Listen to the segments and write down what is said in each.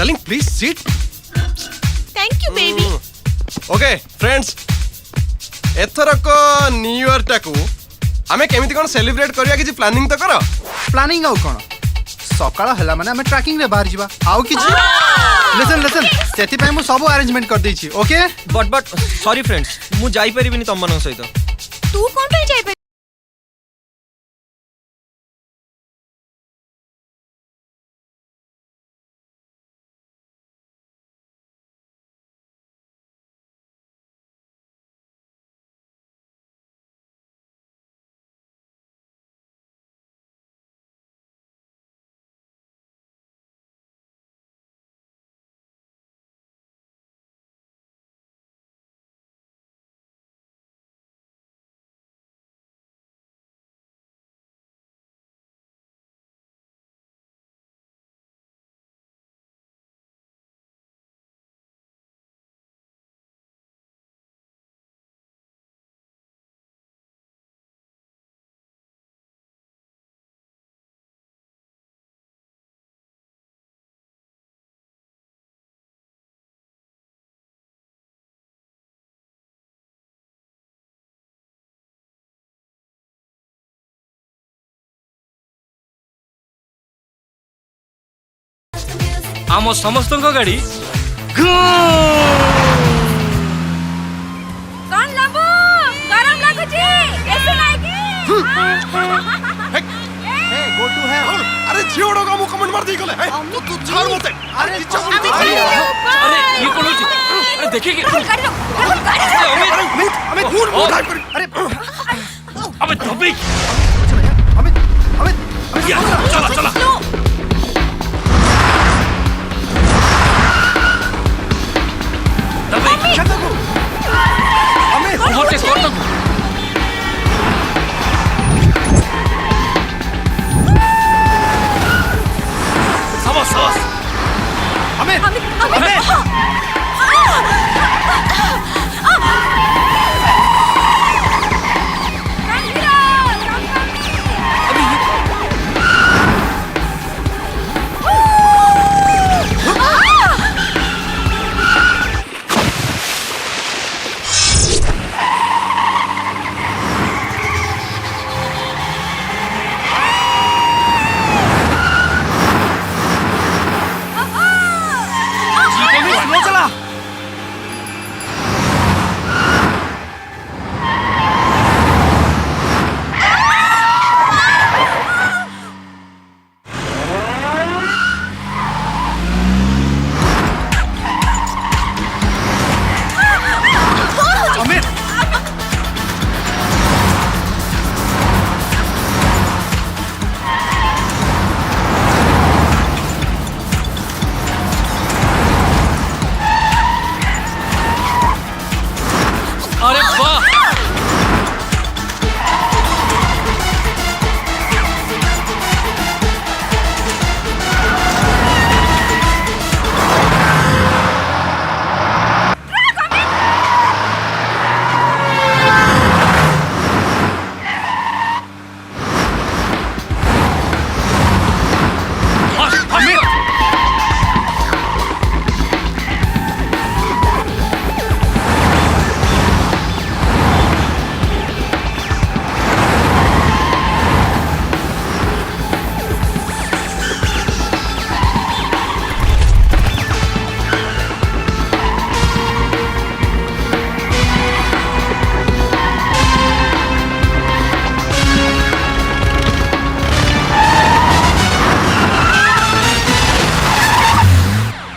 Darling please sit. Thank you baby. Okay friends, एथरक new year टाकू आमे केमिति कोन सेलिब्रेट करिया कि प्लानिंग तो करो। प्लानिंग आउ कोन सकाळ हला माने हमें ट्रैकिंग रे बाहर जीवा आउ कि लिसन सेति पय मु सब अरेंजमेंट कर दै छी। ओके बट सॉरी फ्रेंड्स, मु जाई परिबिनी तम मन सहित। तू कोन पे जाय? आम समस्त गाड़ी गो टू है। अरे झियोड़ो का मु कमेंट मार दी गले। तू छाड़ मत। अरे अरे ये कौन होची? अरे देखिए कि अमित मूड ड्राइव कर। अरे अबे तभी अमित अमित चला चला तभी अमित ओवरटेक कर दो। सावस अमित अरे वाह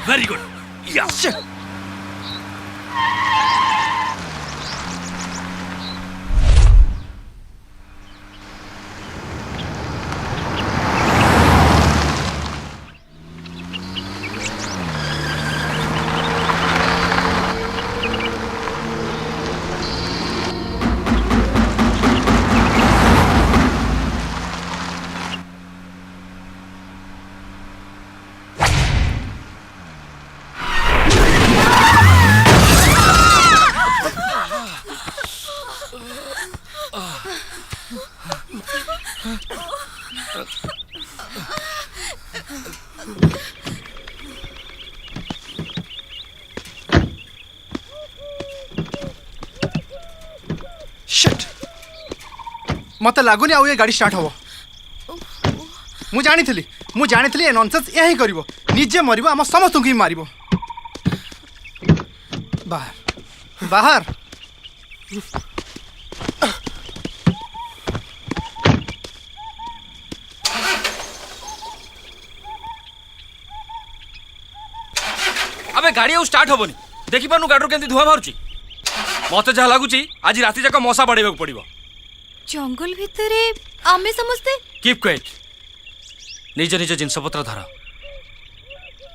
वेरी गुड यस मत लगुनि आउ ये गाड़ी स्टार्ट हबो मु जानी ए नॉनसेंस या ही करिवो निजे मरिवो हम समस्त को मारिवो बाहर बाहर अबे गाड़ी आउ स्टार्ट होबनी देखि पानु गाडीर केंती धुआ बाहरुची मते जहा लागुची आज राति जाक मशा बढेबाक पड़िबो जंगल भितरे आमे समस्ते कीप क्वाइट निज निज जिनसपत्र धर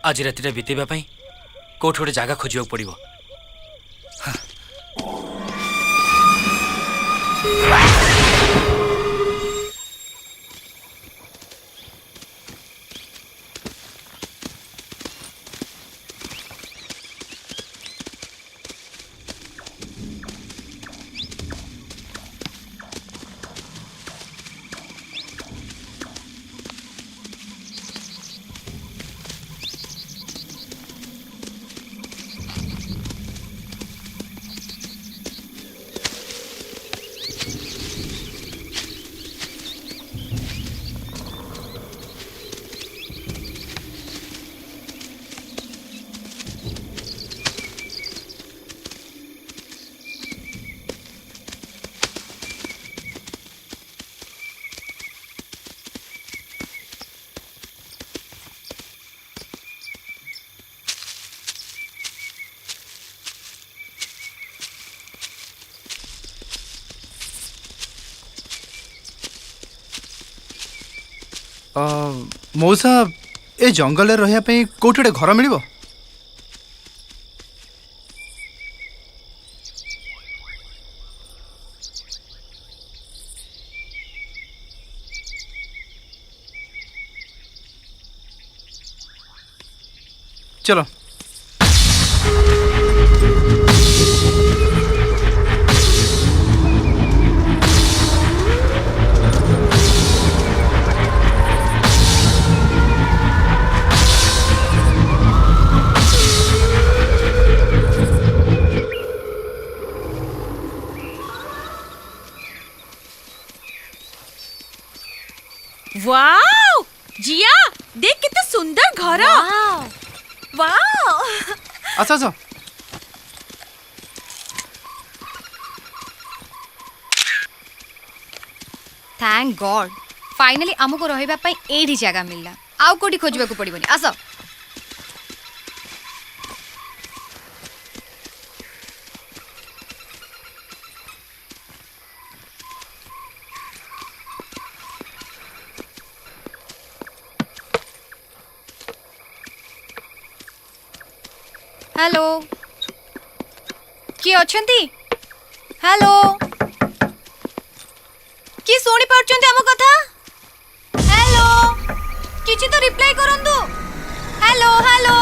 आज रातिटा बितेबा पई कोठ गोटे जगह खोजिबाक पड़िबो मौसा ए जंगल रहा कौट गोटे घर मिल चलो वाओ जिया देख कितना सुंदर घर वाओ अच्छा अच्छा थैंक गॉड फाइनली आमको रहिबा पई एठी जगह मिलला आउ कोठी खोजबा को पड़िबनी आस हेलो किए अछंती हेलो कि सुनी पाउछंती हम कथा हेलो किछि तो रिप्लाई करंदु हेलो हेलो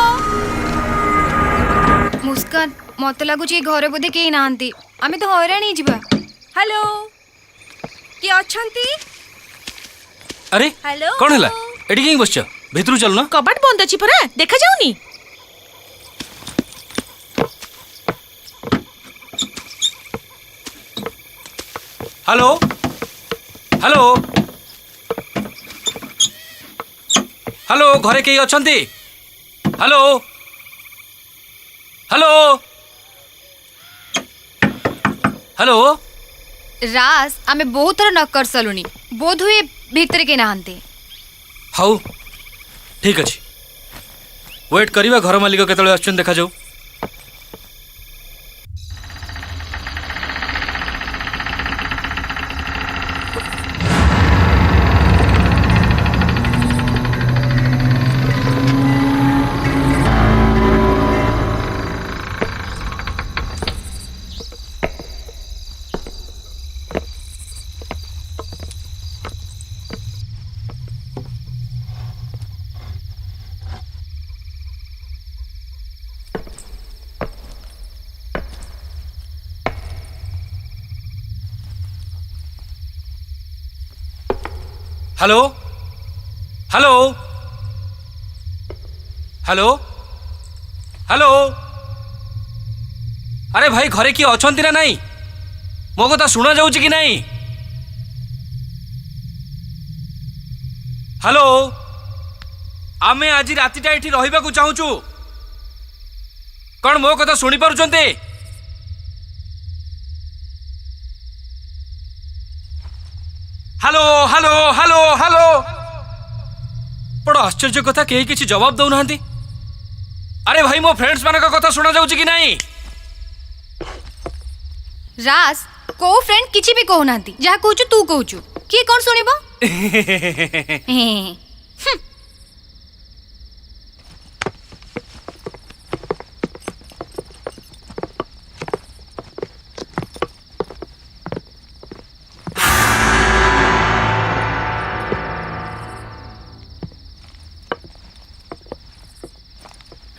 मुस्कान मत लागु छी घरे बोधे केही नांती आमे तो हैरान ही जिबा हेलो कि अछंती अरे हेलो कौन हला एडी केही बसछ भितरु चल न कबाट बंद अछि परा देखा जाउनी हेलो हेलो हेलो घरे केही अछंती हेलो हेलो हेलो रास आमे बहुत थर नक्कर सलुनी बोध हुए भीतर के नाहंती हाउ ठीक अछि वेट करिवा घर मालिक केतळे आछन देखा जाऊ हेलो हेलो हेलो हेलो अरे भाई घरे किए अछंती ना नहीं मो कथा शुणा जाउची कि नहीं हेलो आमे आज रातिटा एठी रहिबा को चाहूचु कौन मो कथा सुनी पारुचंते हेलो हेलो हेलो हेलो बड़ आश्चर्य कथा केही किछि जवाब दउ नाहंती अरे भाई मो फ्रेंड्स मानक कथा सुना जाउछि कि नहीं रास को फ्रेंड किछि भी कहू नांती जहा कहूचु तू कहूचु किए कौन सुनिबो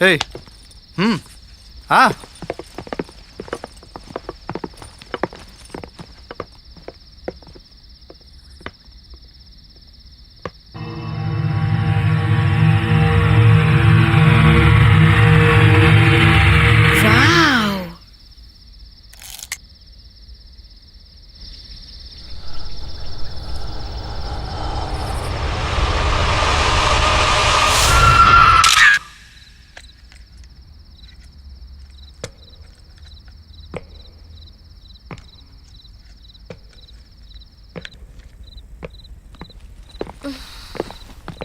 हे हाँ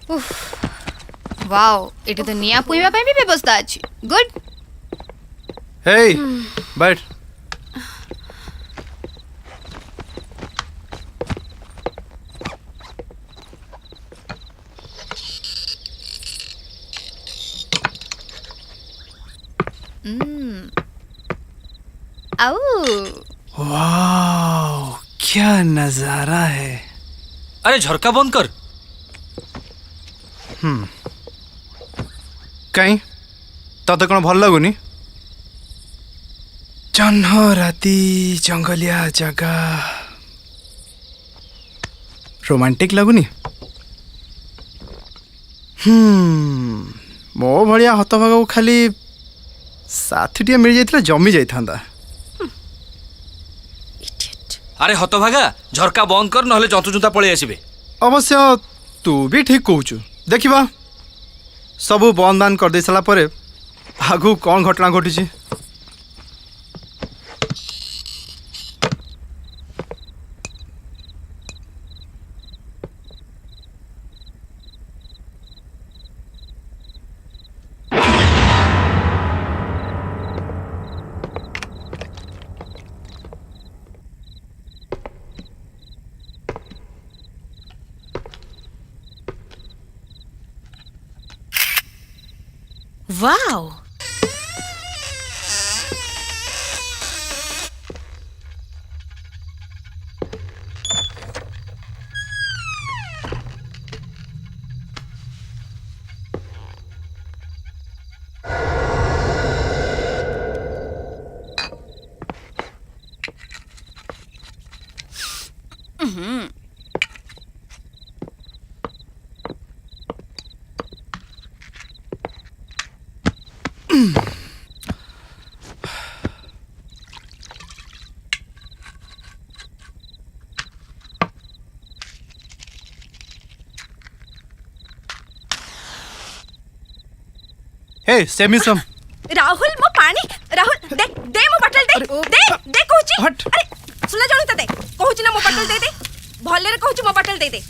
वाओ वाओ एटी तो निया पुइबा पे भी व्यवस्था अछि गुड हे बैठ आओ वाह क्या नजारा है अरे झरका बंद कर कहीं तते कौन भल लगुनि जह्न राति जंगलिया जगह रोमांटिक लगुनि मो भलिया हतभाग को खाली साथीटिए मिल जाइथिला जमी जाइथांदा अरे हतभागा झरका बंद कर नहले जंतु जुंता पळे आसीबे अवश्य तू भी ठीक कहूचु देखिबा सबू बंद बान कर दे सारा परे आगु कौन घटना घटी वाओ हे सेमिसम राहुल मो पानी राहुल दे दे मो बटल दे दे दे कहूची हट। अरे सुना जानी तते कहूची ना मो बटल दे दे भल्ले रे कहूची मो बटल दे दे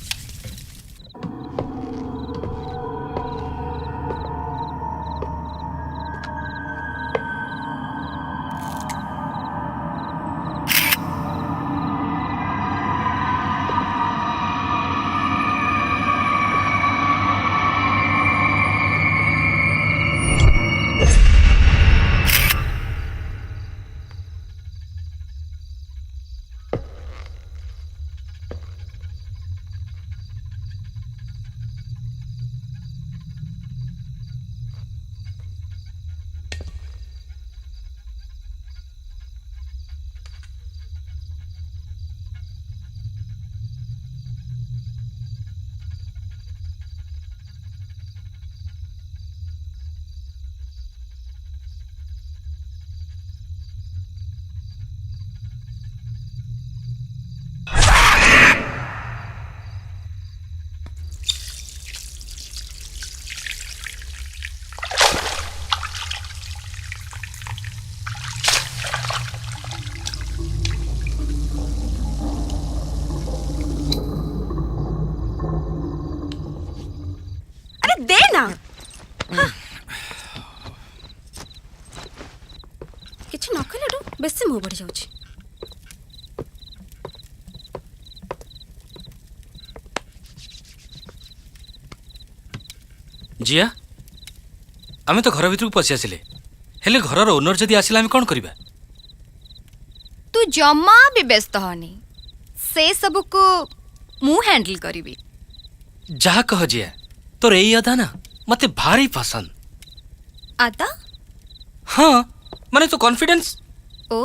କିଛି ନ କଲାଠୁ ବେଶୀ ମୁହ ବଢି ଯାଉଛି। जिया आमे तो घर भीतर पशि आसिले हेले घरर ओनर जदि आसिला आमे कोन करिबा? तू जमा भी व्यस्त हनी से सब को मु हैंडल करिबी। जहा कह जिया तोर एई अदा ना मते भारी पसंद। आता हाँ माने तो कॉन्फिडेंस। ओ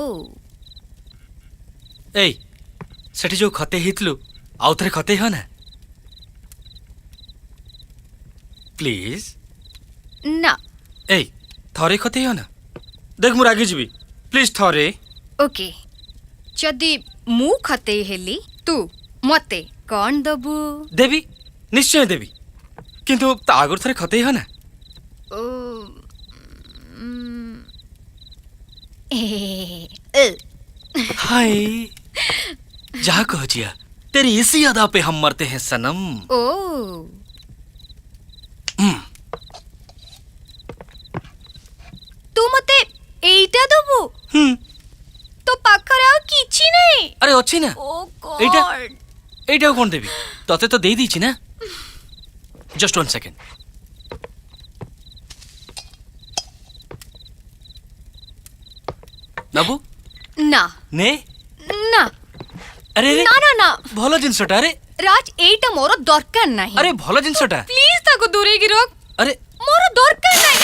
एई सेठी जो खते हितलु आउ थरे खते हो ना प्लीज। ना एई थरे खते हो ना देख मु रागी जीवी प्लीज थरे। ओके जदि मु खते हेली तू मते कौन दबु? देवी निश्चय देवी किंतु ता आगर थरे खते हो ना। ओ हाय जहा कह जिया तेरी इसी अदा पे हम मरते हैं सनम। ओ तू मते एइटा दबु तो पाखरे आ किछि नहीं। अरे अच्छी ना ओ एइटा गॉड एइटा कौन देवी तते तो दे दीची ना। जस्ट 1 सेकेंड नबु ना ने ना अरे रे ना ना ना भलो जिनसटा अरे राज एइटा मोर दरकार नाही। अरे भलो जिनसटा प्लीज ताको दूरे की रख। अरे मोर दरकार नाही।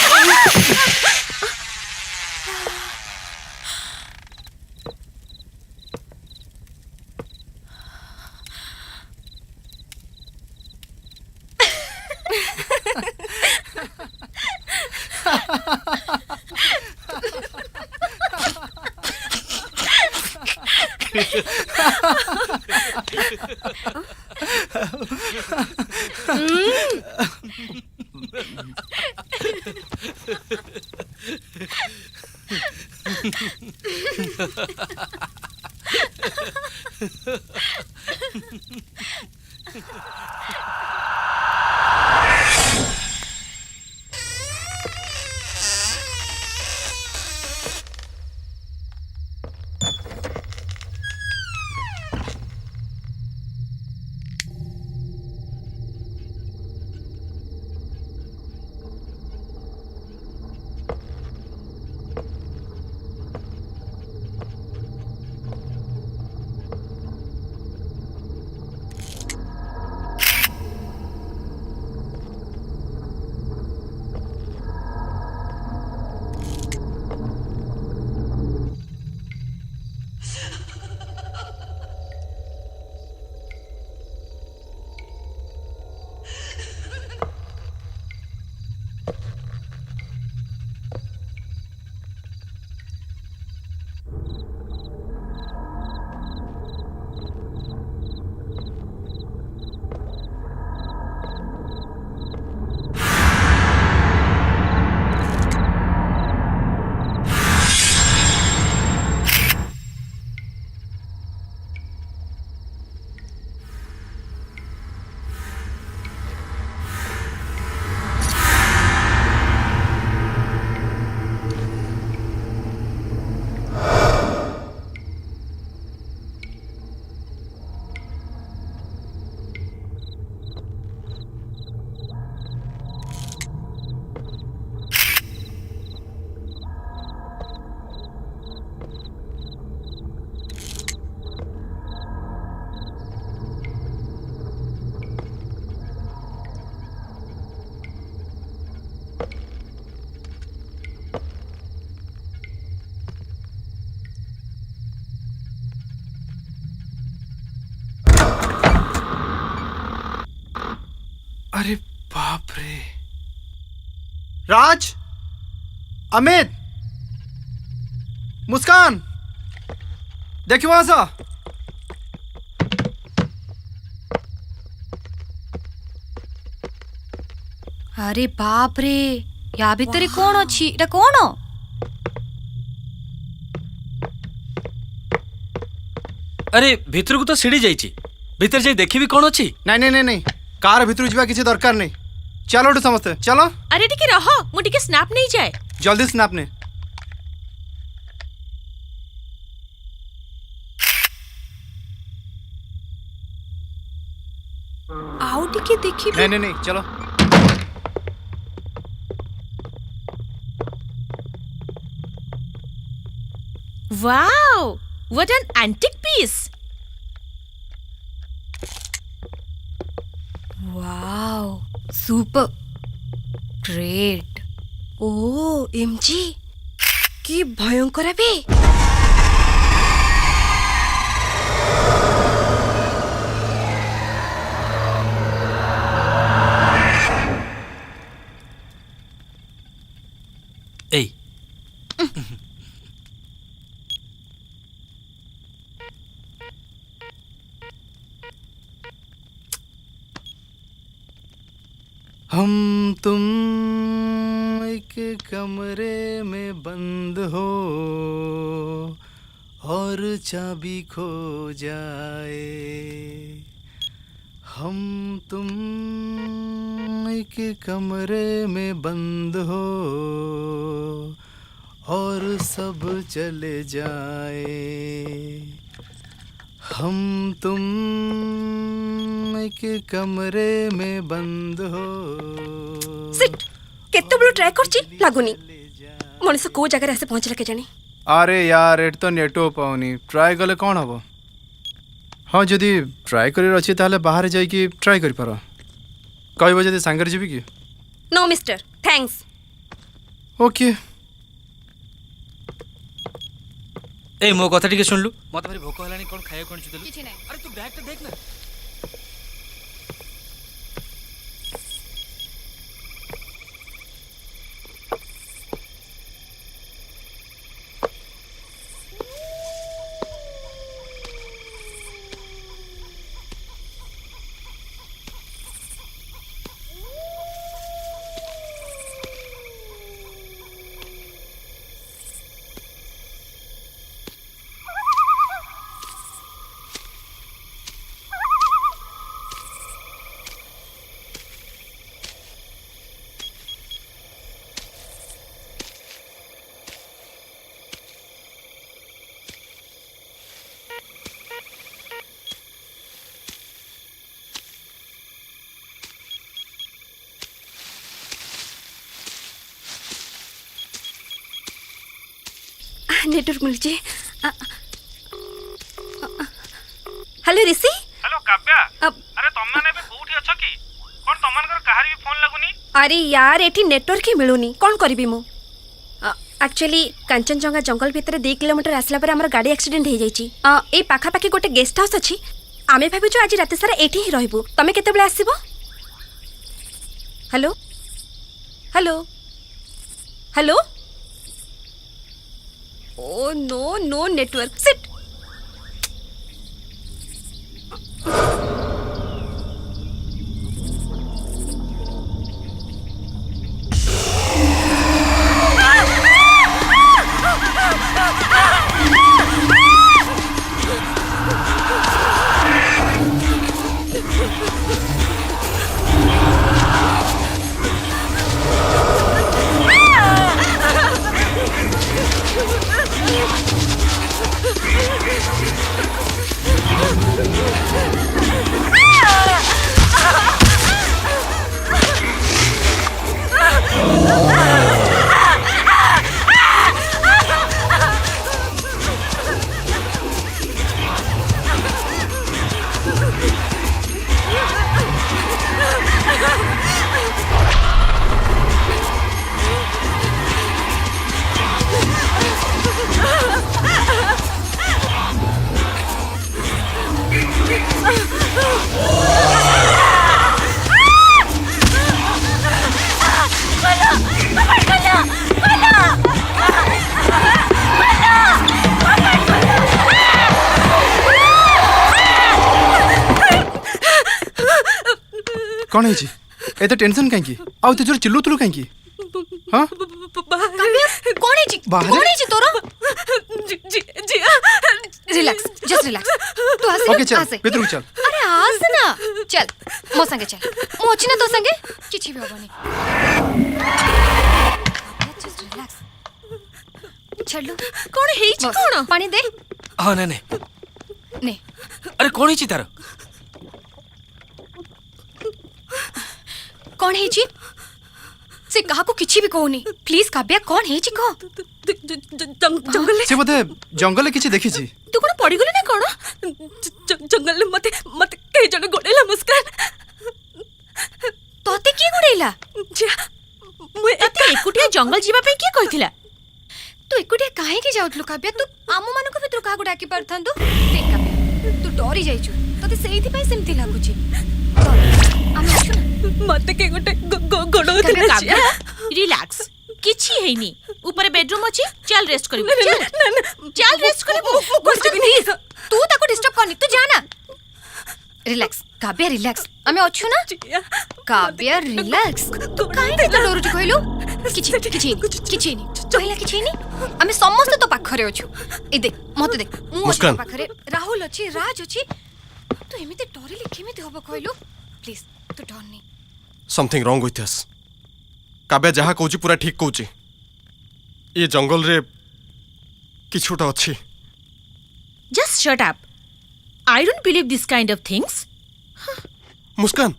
अरे बाप रे। राज, अमित, मुस्कान, देखियो वहां सा। अरे बाप रे या भितरे कौन अछि? एटा कौन? अरे भीतर को तो सीढ़ी जाइची भीतर जाई देखी भी कौन अछि? नहीं नहीं नहीं नहीं कार भितर ଯିବା କିଛି ଦରକାର नहीं। चलो उठो समझते चलो। अरे टिके रह मु टिके स्नैप नहीं जाए। जल्दी स्नैप ने। ଟିକେ ଦେଖିବି। नहीं नहीं नहीं चलो। Wow, what an antique piece. Wow, super great. O MG, কি ভয়ঙ্কর বে। এই हम तुम एक कमरे में बंद हो और चाबी खो जाए। हम तुम एक कमरे में बंद हो और सब चले जाए। हम तुम एक कमरे में बंद हो। सिट, केते बड़ ट्राई करछि लागुनी। मनुष्य को जगह आसे पहुंचला के जानी। अरे यार एट तो नेटवर्क पाउनी, ट्राई कले कौन हम। हाँ जदि ट्राई कर अच्छी ताहले बाहर जाइए ट्राई कर पार। कहब जदि सांगर जीवी कि। No mister, thanks. ओके। এই ମୋ କଥା ଟିକେ ଶୁଣିଲୁ। ମତେ ଭାରି ଭୋକ ହେଲାଣି, କ'ଣ ଖାଇବାକୁ କ'ଣ ଦେଲୁ? କିଛି ନାହିଁ। ଆରେ ତୁ ବ୍ୟାଗଟା ଦେଖ ନା। नेटवर्क मिलছে। हेलो ऋषि। हेलो काव्या। अरे तुम माने बे कोठी अछ की? कोन तमनकर कहारी भी फोन लागुनी? अरे यार एठी नेटवर्क ही मिलुनी, कौन करबी मु। एक्चुअली कंचनजंगा जंगल भीतर 2 किलोमीटर आसला पर हमर गाड़ी एक्सीडेंट हो जाइछि। ए पाखा पाखी गोटे गेस्ट हाउस अछि। आमे भाबिछु आज राति सारा एठी ही रहबो। तमे केते बेला आसीबो? Hello hello hello. Oh no no network. Sit. कौन है एते टेंशन कहीं आउ ते जोर चिल्लुतलु कहीं। हाँ कौन है जी? बाहर? कौन है जी तोरा? जी रिलैक्स, जस्ट रिलैक्स। तू हंस। ओके चल भीतर चल। अरे हंस ना। चल मो संगे चल। मो अछि ना तो संगे किछि भी होबनी। Just relax. छल्लू कौन है जी? कौन पानी दे। हाँ नहीं ने अरे कौन ही तार? कौन है जी से कहा को किछि भी कहूनी प्लीज काव्या कौन है जी कह जंगल से बोधे जंगल किछि देखिछि तू कौन पड़ी गले ना कौन जंगल मते मते कई जण गोडेला मुस्कान तोते किए गुड़ेला तते एकुटिया जंगल जीवा पे किए कहिथिला तू एकुटिया काहे के जाउतलु काव्या तू आमो मानको भितर काहा को डाकी परथांतु देख काव्या तू डरी जाइछु तते सेइथि पई सेमति लागुछि आमे अछु ना मते के गोटे गोडो काव्या रिलैक्स किछि हेनी ऊपर बेडरूम अछि चल रेस्ट करिवो चल रेस्ट करिवो प्लीज तू ताको डिस्टर्ब करनी तू जाना रिलैक्स काव्या रिलैक्स आमे अछु ना काव्या रिलैक्स तू काहे ते डरुटी कहलु किछि कहला किछि नी आमे समस्त तो पाखरे अछु ए देख मते देख मुस्कान। पाखरे राहुल अछि राज अछि तू एमिते डरिले केमिते होबो कहलु प्लीज तू डरनी something wrong with us Kavya जहाँ कहूँ पूरा ठीक कहूँ ये जंगल रे किछुटा अच्छी just shut up I don't believe this kind of things Muskan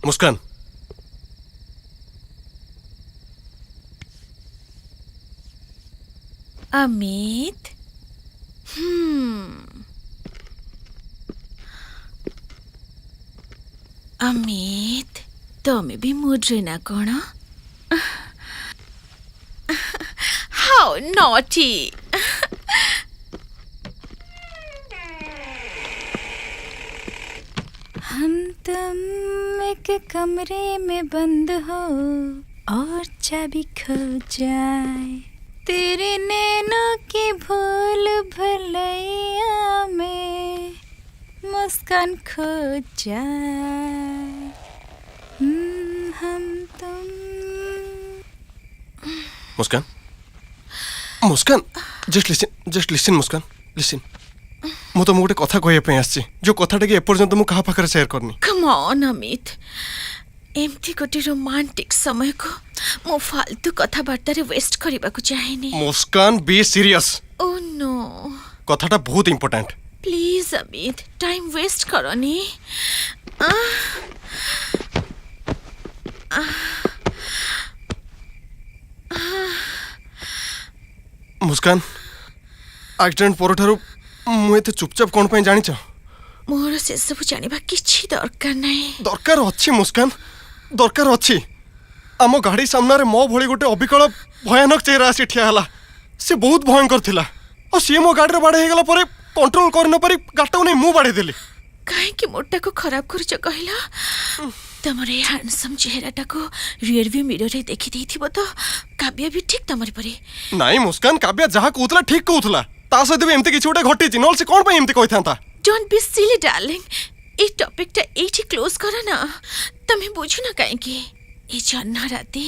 Muskan Amit Amit तमे भी मुड्रे ना कोण हाउ नॉटी हम तुम एक कमरे में बंद हो और चाबी खो जाए तेरे नैनों की भूल भुलैया में मुस्कान खो जाए हम तुम मुस्कान मुस्कान जस्ट लिसन मुस्कान लिसन मु तुम गोटे कथा कहवाई आसी जो कथाटा कि एपर्यंत मु कहा पाखरे शेयर करनी कम ऑन अमित एमती गोटे रोमांटिक समय को मो फालतू कथबार्ता रे वेस्ट करबा को चाहेनी Muskan be serious oh no कथाटा बहुत important please Amit time waste करनी मुस्कान एक्सीडेंट परठारु मु एते चुपचाप कोन पई जानि छ मोर से सब जानिबा किछि दरकार नाही दरकार अछि मुस्कान दरकार अछि आम गाड़ी सामने रे मो भली गोटे अबिकल भयानक चेहरा आसी ठिया हला से बहुत भयंकर थिला और सी मो गाड़ी रे बाडे हेगला परे कंट्रोल कर न पारी गाटा नै मु बाडे देली काहे कि मोटा को खराब करछ कहला तमरे हैंडसम चेहराटा को रियर व्यू मिरर रे देखि देथिबो तो काव्या भी ठीक तमरे परे नाही मुस्कान काव्या जहा कहउतला ठीक कहउतला ता सहित भी एमती किछि गोटे घटी छि नल से कोन पई एमती कहिथांता डोंट बी सिली डार्लिंग ए टॉपिक टा एठी क्लोज करा ना तमे बुझु ना काहे कि ए जन्ना राती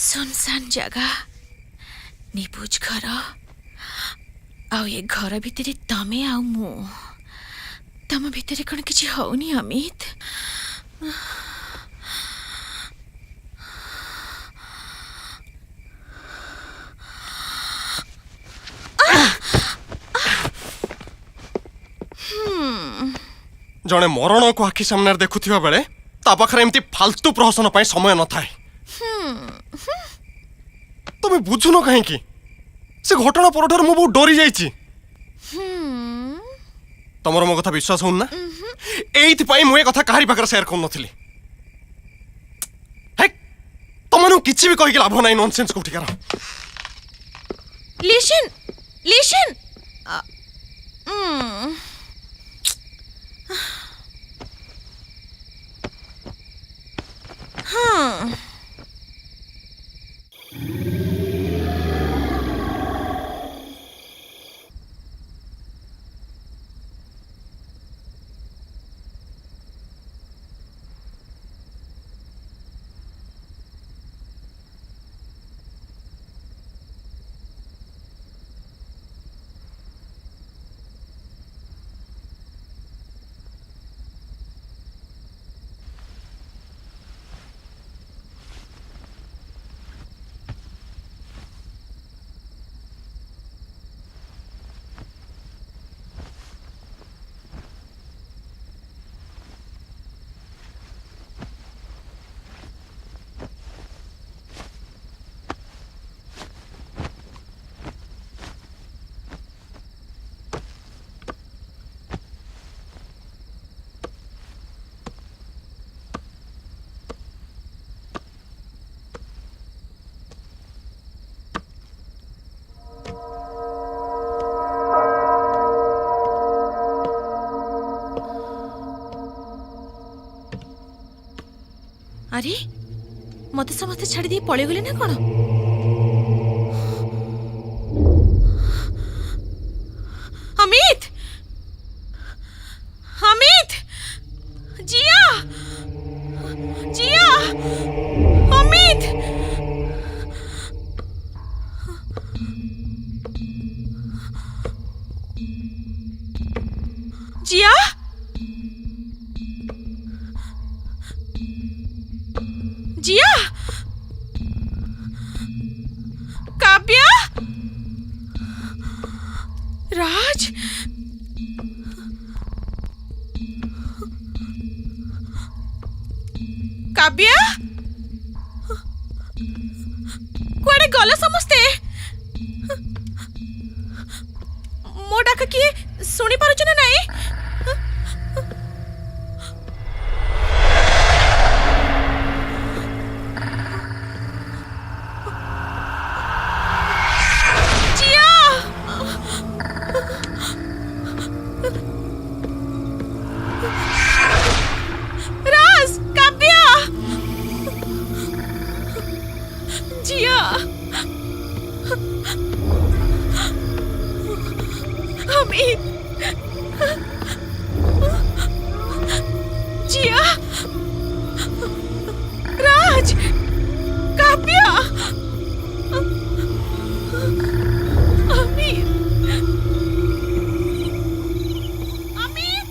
सुनसान जगह निबुझ घर आउ ये घर भितरे तमे आउ मु तम भितरे कौन किछि हौनी अमित जणे मरण को आखि सामने देखुथिबा बेले ता पाखरे एमती फालतू प्रहसन पई समय न थाए তুমি বুঝুন কাহিଁକି ସେ ଘଟଣା ପରଠାରୁ ମୁଁ ବହୁତ ଡରି ଯାଇଛି ତମର ମୋ କଥା ବିଶ୍ୱାସ ହଉନି ନା ଏଇଥିପାଇଁ ମୁଁ ଏ କଥା କାହାରି ପାଖରେ ସେୟାର କରୁନଥିଲି ତମମାନଙ୍କୁ କିଛି ବି କହିକି ଲାଭ ନାହିଁ ନନସେନ୍ସ କୋଉଠିକାର Listen, listen. अरे मत समस्ते छाड़ी दिए पड़े गले ना कौन अमित अमित जिया जिया अमित जिया जिया काव्या राज काव्या कुआडे गल समस्ते मो डाक किए शुणी पारुछ ना नहीं जिया अमित जिया राज काव्या अमित अमित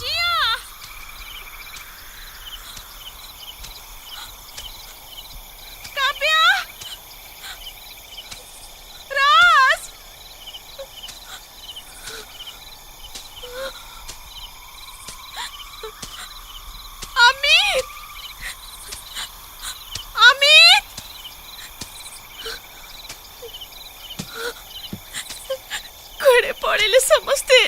जिया काव्या राज अमित अमित कुड़े पड़े समस्ते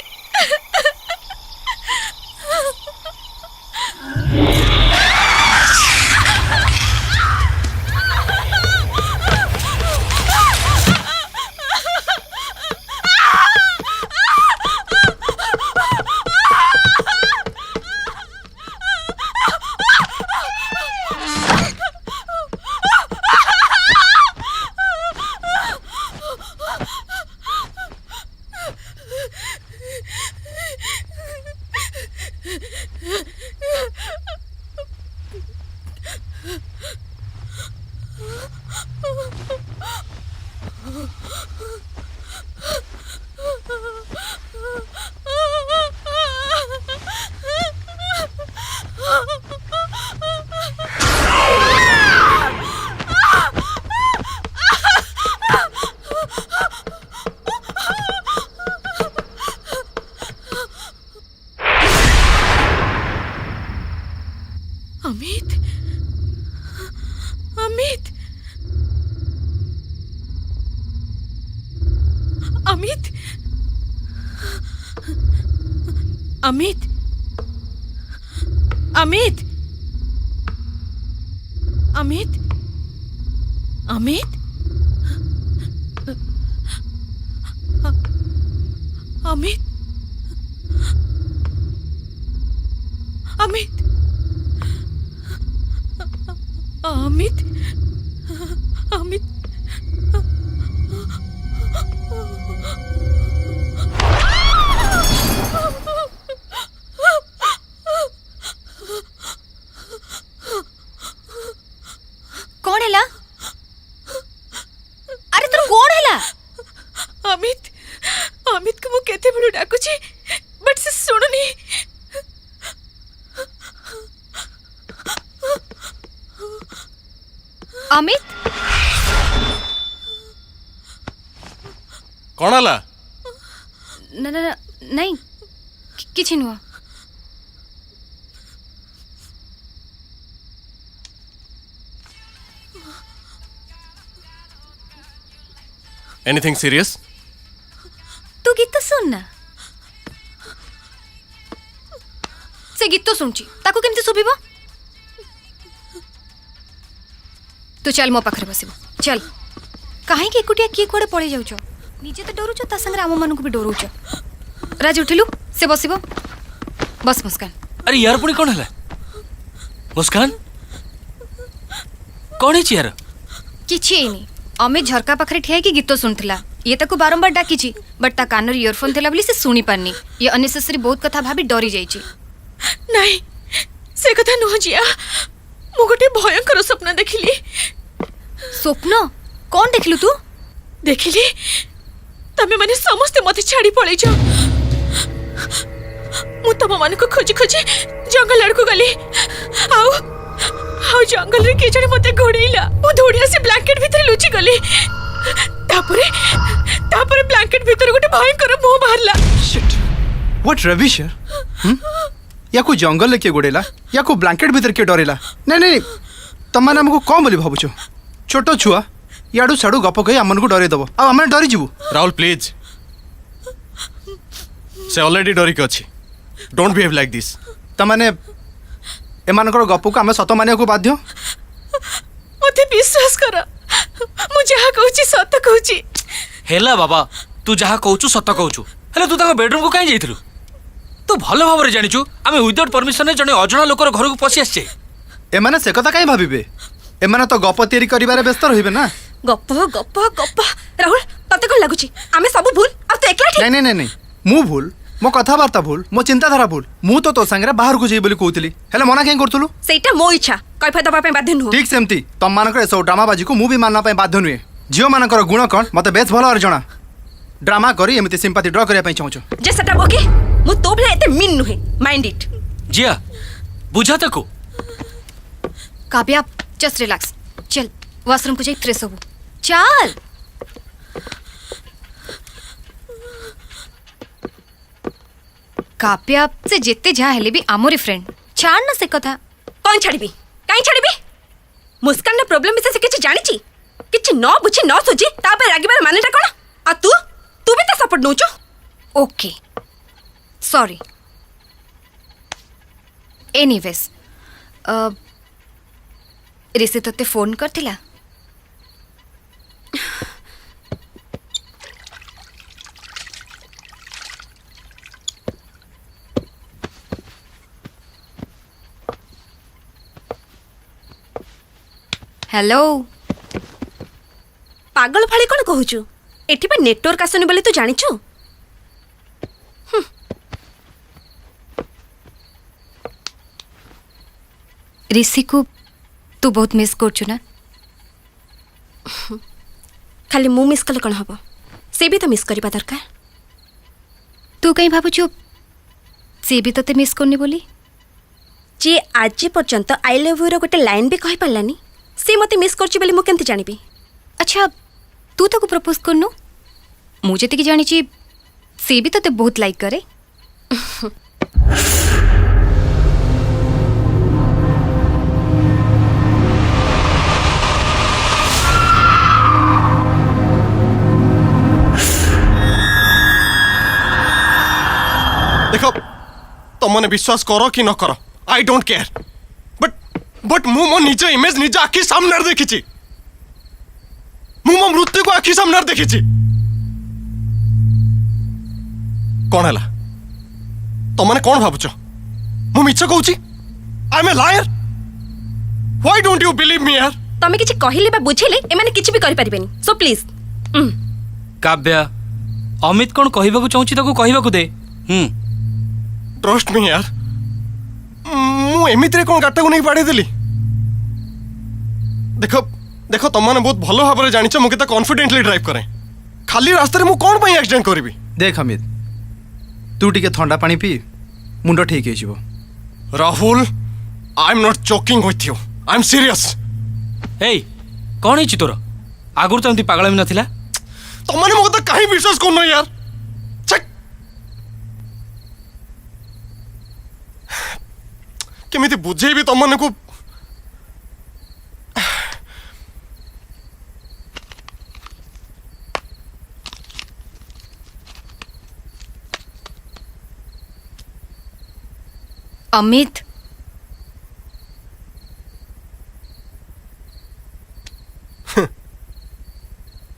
अमित अमित अमित अमित अमित अमित अमित अमित अमित कौन है ला? अरे तोर कौन है ला? अमित अमित को मु केते बडू डाकुची बट से सुनुनी अमित कौन हला? न न नहीं किछि नुआ एनीथिंग सीरियस? तू गीत तो सुन ना से गीत तो सुनची ताको केमती सुबिबो तू चल मो पाखरे बसिबो चल काहे के एकुटिया किए कोडे पड़े जाउछ निजे तो डरुछ ता संगे आम मानकु भी डरुछ राज उठिलु से बसिबो बस मुस्कान अरे यार पुणी कौन है मुस्कान कौन है यार किछि एनी अमित झरका पाखरे ठिया की गीत सुनथिला ये ताको बारंबार डाकिछि बट ता कानर इयरफोन थिला बोली से सुनी पारनी ये अननेसेसरी बहुत कथा भाबी डरी जाइछि नहीं से कथा नुह जिया मु गोटे भयंकर स्वप्न देखिली स्वप्न कौन देखिलु तू देखिली तमे माने समस्त मते छाड़ी पळै छ मु तम मान को खोजी खोजी जंगल आड़ को गली आउ आउ जंगल रे के जने मते घोड़ेइला मु धोड़िया से ब्लैंकेट भीतर लुचि गली तापरे तापरे ब्लैंकेट भीतर गोटे भयंकर मुंह बाहरला शिट व्हाट रबिश यार या को जंगल ले के गोडेला या को ब्लैंकेट भीतर के डरेला नहीं नहीं तुम माने हमको कौन बोली भाबुछ छोटो छुआ याडू साडू गप कही हमन को डरे दबो आ हमन डरी जीवु राहुल प्लीज से ऑलरेडी डरी के अछि डोंट बिहेव लाइक दिस तमाने एमानकर गप को हमें सत मानिया को बाध्य मते विश्वास कर मु जहा कहूची सत कहूची हेला बाबा तू जहाँ कहूचु सत कहूचु हेले तू ताको बेडरूम को काहे जाइथिलु तू भलो भाबरे जानिचु आमे विदाउट परमिशन जने अजणा लोकर घर को पसी आछे एमाने से कथा काहे भाबिबे एमाने तो गप तैयारी करिबारे व्यस्त रहिबे ना गप गप गप राहुल तते कोन लागुची आमे सब भूल आ तू एकला ठीक नहीं नहीं नहीं मु भूल मो कथाबार्ता भूल मो चिंताधारा भूल मु तो संगे बाहर को जाई बोली कहतली हेले मना कें करतलु सेटा मो इच्छा कैफा दबा पे बाध्य नु ठीक सेमती तम मानकर एसो ड्रामा बाजी को मु भी मानना पे बाध्य नुए जियो मानकर गुण कौन मते बेस भलो और जणा ड्रामा करी एमती सिंपैथी ड्रॉ करिया पे चाहूछु जे सेटा ओके मु तो भले एते मिन नुहे माइंड इट जिया बुझा तको काव्या जस्ट रिलैक्स चल वॉशरूम को जाई फ्रेश होबो चल काव्या से जेते जा हेले भी आमोरी फ्रेंड छाड़ ना से कथा कौन छाड़बी काई छाड़बी मुस्कान ना प्रॉब्लम विषय से किछि जानिची किछि न बुझी न सोची ता पे रागिबार मानेटा कोन आ तू तू भी त सपोर्ट नउचो ओके सॉरी एनीवेज ऋषि तोते फोन करथिला हेलो पागल फाली कोन कहूचु एठी पे नेटवर्क आसनी बोली तू जानिचु ऋषि को तू बहुत मिस करछु ना खाली मु मिस कले कोन हबो से भी तो मिस करबा दरकार तू कहीं भाबुछु से भी तोते मिस करनी बोली जे आज पर्यंत आई लव यू रो गोटे लाइन भी कहि पालानी से मते मिस करछि बोली मु केमति जानिबी अच्छा तू ताको प्रपोज करनु मु जेते की जानी छी से भी तोते बहुत लाइक करे देखो तुमने विश्वास करो कि न करो आई डोंट केयर बट मु मो निज इमेज निज आखि सामने देखी मु मो मृत्यु को आखि सामने देखी कौन है तुमने कौन भावुच मु मिछ कहूची I am a liar why don't you believe me यार तमे किछि कहिले बा बुझिले एमाने किछि भी करि परिबेनी सो प्लीज काव्या अमित कौन कहबाकू चाहूची ताकू कहबाकू दे ट्रस्ट मी यार मु एमितरे कौन गाटा को नहीं पाड़ी देली देखो देखो तुमने बहुत भलो भाबरे जानिछ मु केता कॉन्फिडेंटली ड्राइव करे खाली रास्ता रे मु कोन पई एक्सीडेंट करबी देख अमित तू टिके ठंडा पानी पी मुंड ठीक हो Rahul I am not joking with you I am serious ए कौन है तोर आगुर तो एमती पागल भी नथिला तुमने मो कथा काहे विश्वास करनो यार चेक केमिति बुझेबी तुमने को अमित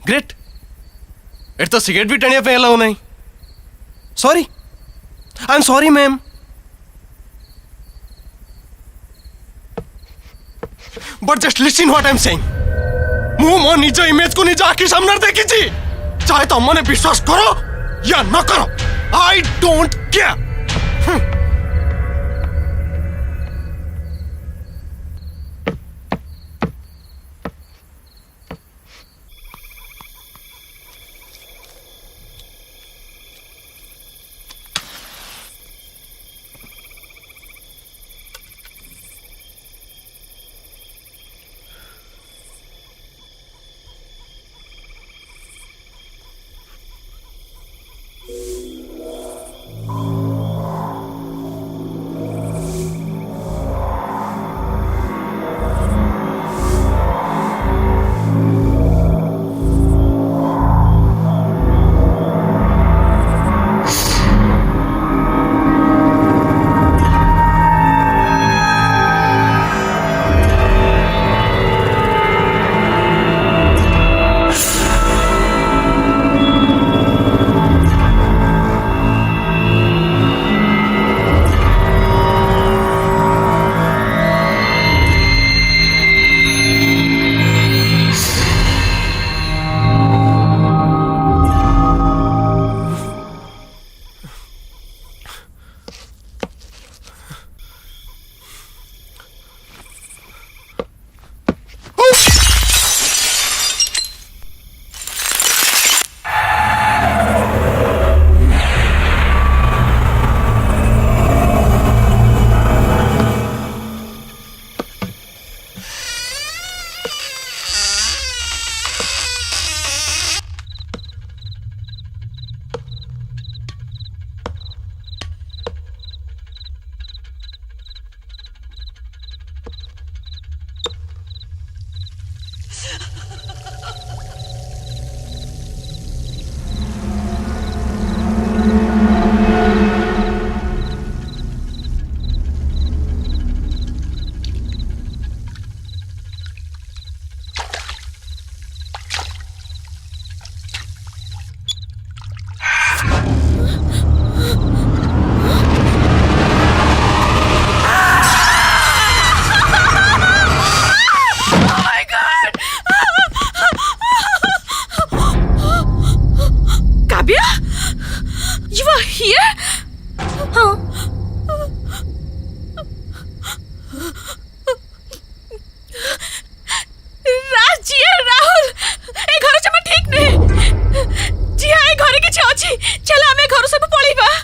ग्रेट एट तो सिगरेट भी टणिया पे अलाउ नहीं sorry I am sorry ma'am but just listen what I am saying मु मो निज इमेज को निज आखि सामने देखी चाहे तुमने विश्वास करो या न करो I don't care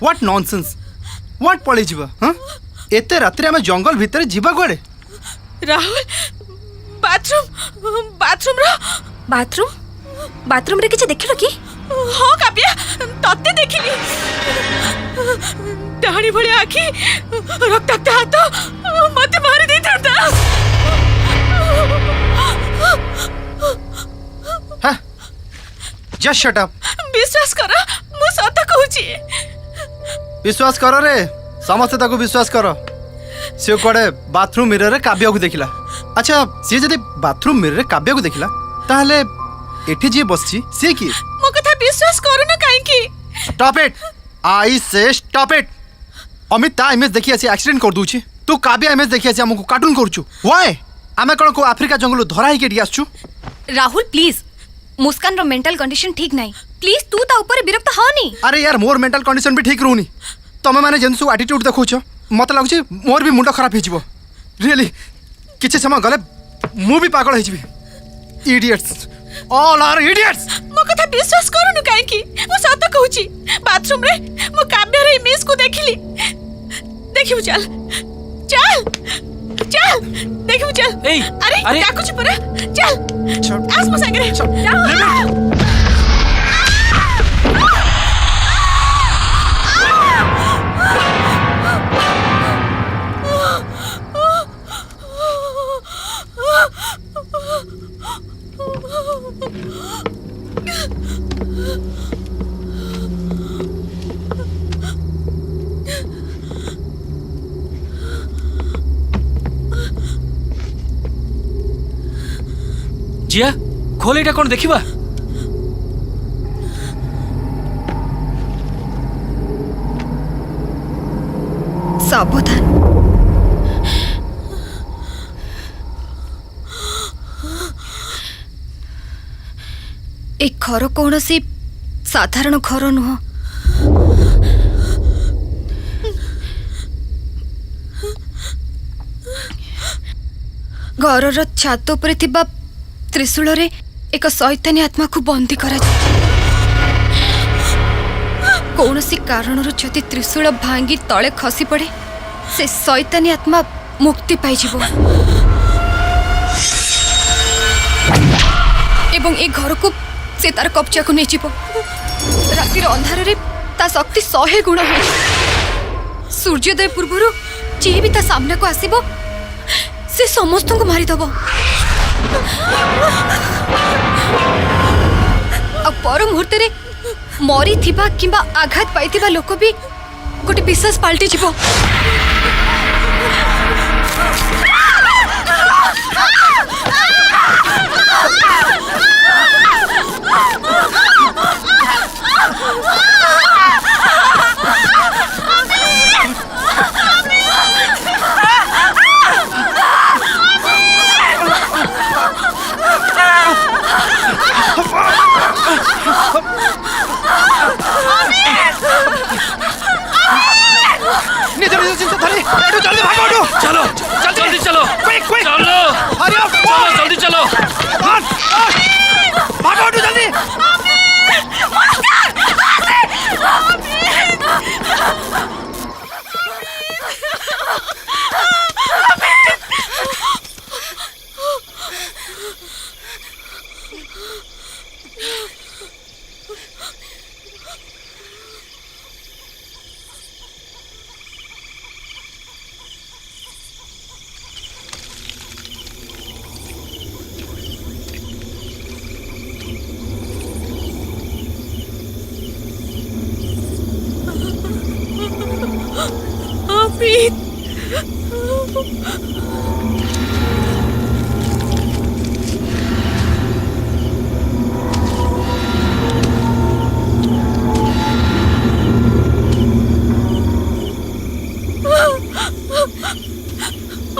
what nonsense what पळी जीवा हां एते रात्रि आमे जंगल भितर जीवा कोडे राहुल बाथरूम बाथरूम रो बाथरूम रे किछ देखिलो की हो काव्या तत्ते देखिली डाणी भले आखी रक्ताक्त हाथ मते मारी दे थाता हां जस्ट शट अप विश्वास कर मु सत कहूची विश्वास कर रे समस्ते ताको विश्वास कर से कुआडे बाथरूम मिरर रे काव्य को देखिला अच्छा सी जदि बाथरूम मिरर रे काव्य को देखिला ताहले एठी जे बसछि से की मो कथा विश्वास करू ना काहे की स्टॉप इट आई से स्टॉप इट अमित ता इमेज देखि आसी एक्सीडेंट कर दूछि तू काव्य इमेज देखि आसी हमको कार्टून करछु व्हाई आमे कोन को अफ्रीका जंगल धरा ही के आछछु राहुल प्लीज मुस्कान रो मेंटल कंडीशन ठीक नहीं प्लीज तू ता ऊपर विरक्त होनी अरे यार मोर मेंटल कंडीशन भी ठीक रहूनी तमे माने जेनसु एटीट्यूड देखौछ मत लागुछि मोर भी मुंड खराब हिजिबो रियली किछि समय गले मु भी पागल हिजिबी इडियट्स ऑल आर इडियट्स मो कथा विश्वास करू ना काहे की मो सत कहूची बाथरूम रे मो काव्य रे इमेज को देखिली देखिबु चल चल चल देखिबु चल एई, अरे अरे। डाकुची परा चल आस मो संगे जिया खोल एटा कोन देखिबा सावधान एक घर कौन सी साधारण घर नुह घर छात उपरे थिबा त्रिशूल रे एक शैतानी आत्मा को बंदी करा कौन सी कारण जदि त्रिशूल भांगी तले खसी पड़े से शैतानी आत्मा मुक्ति पाई जीवो एवं ए घर को से तार कब्जा को नहीं जीवो रातिर अंधार रे ता शक्ति 100 गुण हो सूर्योदय पूर्व जे भी ता सामने को आसीबो से समस्त को मारी दबो पर मुहूर्त रे मरी थिबा किंबा आघात पाई थिबा लोक भी गोटे विश्वास पाल्टी जीवो चलो चल जल्दी चलो चलो चलो जल्दी चलो भागो जल्दी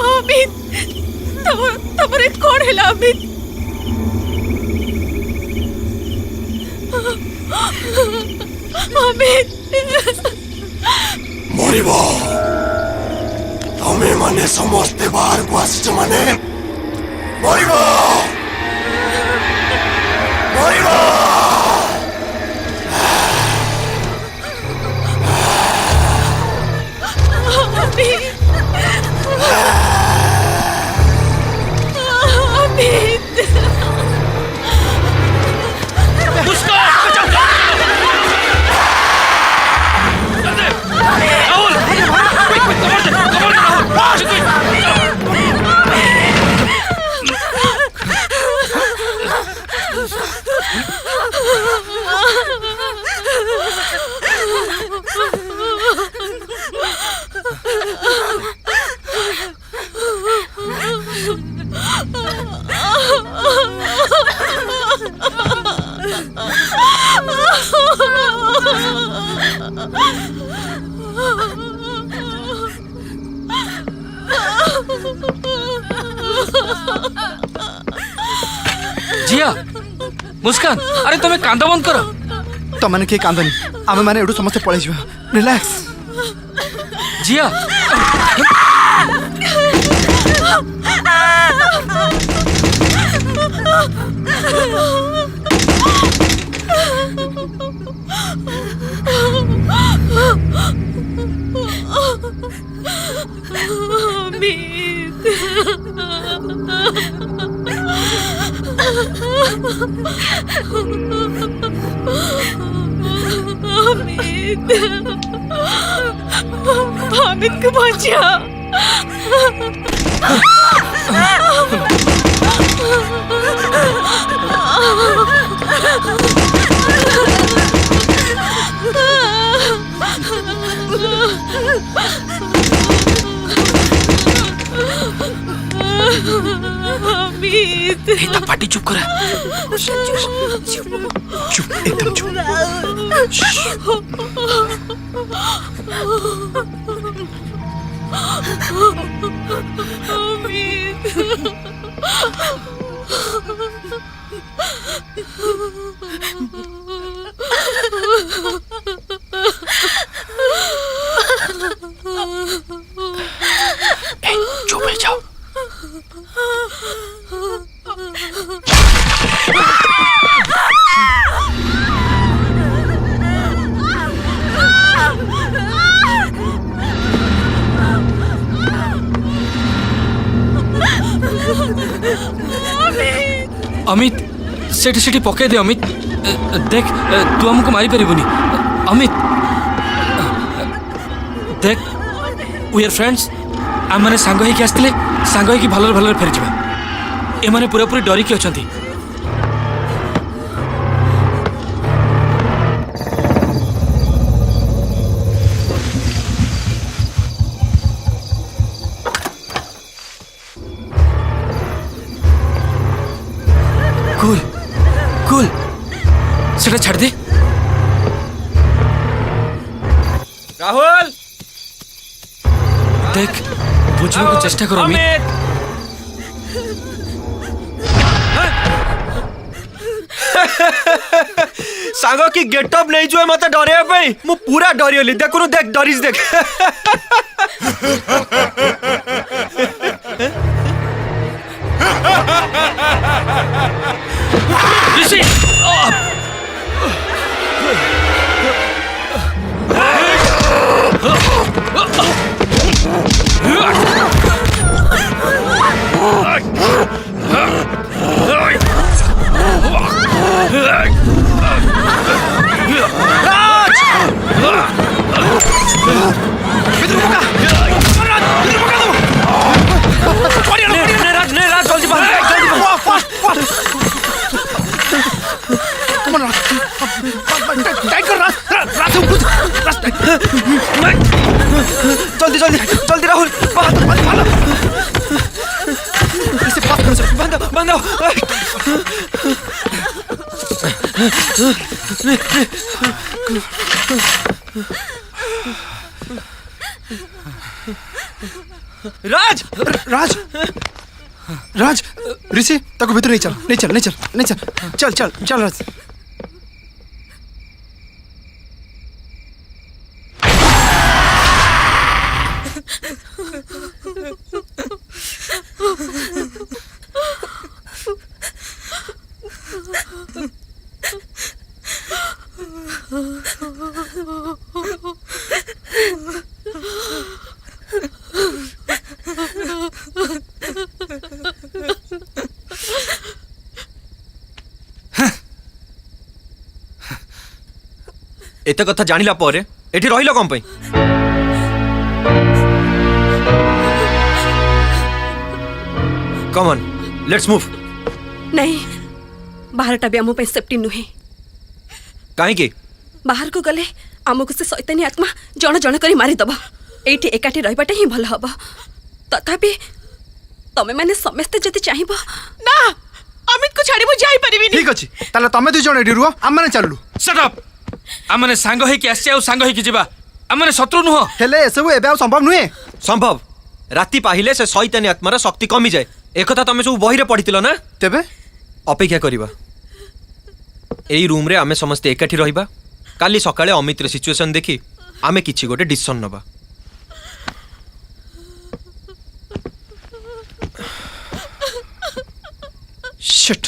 अमित तमरे कौन है अमित अमित मरिब तमे माने समस्ते बाहर को आसिच माने मरिब मरिब जिया मुस्कान अरे तुम्हें कांद बंद करो तमने के कांदनी आमे माने एडू समस्त पळै जिवा रिलैक्स जिया हामिद को बचा हामिद पार्टी चुप करा चुप एकदम चुप चुप हो जाओ अमित सेठी सेठी पके दे अमित देख तू हमको मारी परिबुनी अमित देख वी आर फ्रेंड्स आम मैंने सांग होइकी आसले सांग होइकी भलरे भलरे फेरी जिबा ए माने पूरा पूरी डरी की अछंती कूल कूल सेटा छाड़ दे राहुल देख बुझने को चेष्टा करो अमित सांग की गेटअप नहीं जो मत डरिया पई मु पूरा डरियली देखुनु देख डरिस देख ऋषि जल्दी जल्दी जल्दी राहुल बंदो राज राज राज ऋषि ताको भीतर नहीं चल नहीं चल नहीं चल नहीं चल चल चल चल राज एते कथा जानिला परे एठी रहिलो कम पई कम ऑन लेट्स मूव नहीं बाहरटा भी आम सेफ्टी नुहे काहे बाहर को गले आमको से शैतानी आत्मा जण जण करी मारिदब एठी एकाठी रहिबाटा ही भल हब तथापि तमे माने समस्ते जति चाहिब ना अमित को छाड़ी मु जाई परिबिनी ठीक अछि ताले तमे दु जण एडी रुआ हम माने चललु शट अप आमने सांग होइकी आसी आ सांग होइकी जिबा आमने शत्रु नुह हेले एसबू एबे आ संभव नुहे संभव राति पाहिले से शैतानी आत्मार शक्ति कमी जाए एकथा तमे सब बही रे पढ़िथिलो ना तेबे अपेक्षा करिबा एई रूम रे आमे समस्त एकाठी रहिबा काली सकाळे अमित रे सिचुएशन देखि आमे किछि गोटे डिसिजन नबा शिट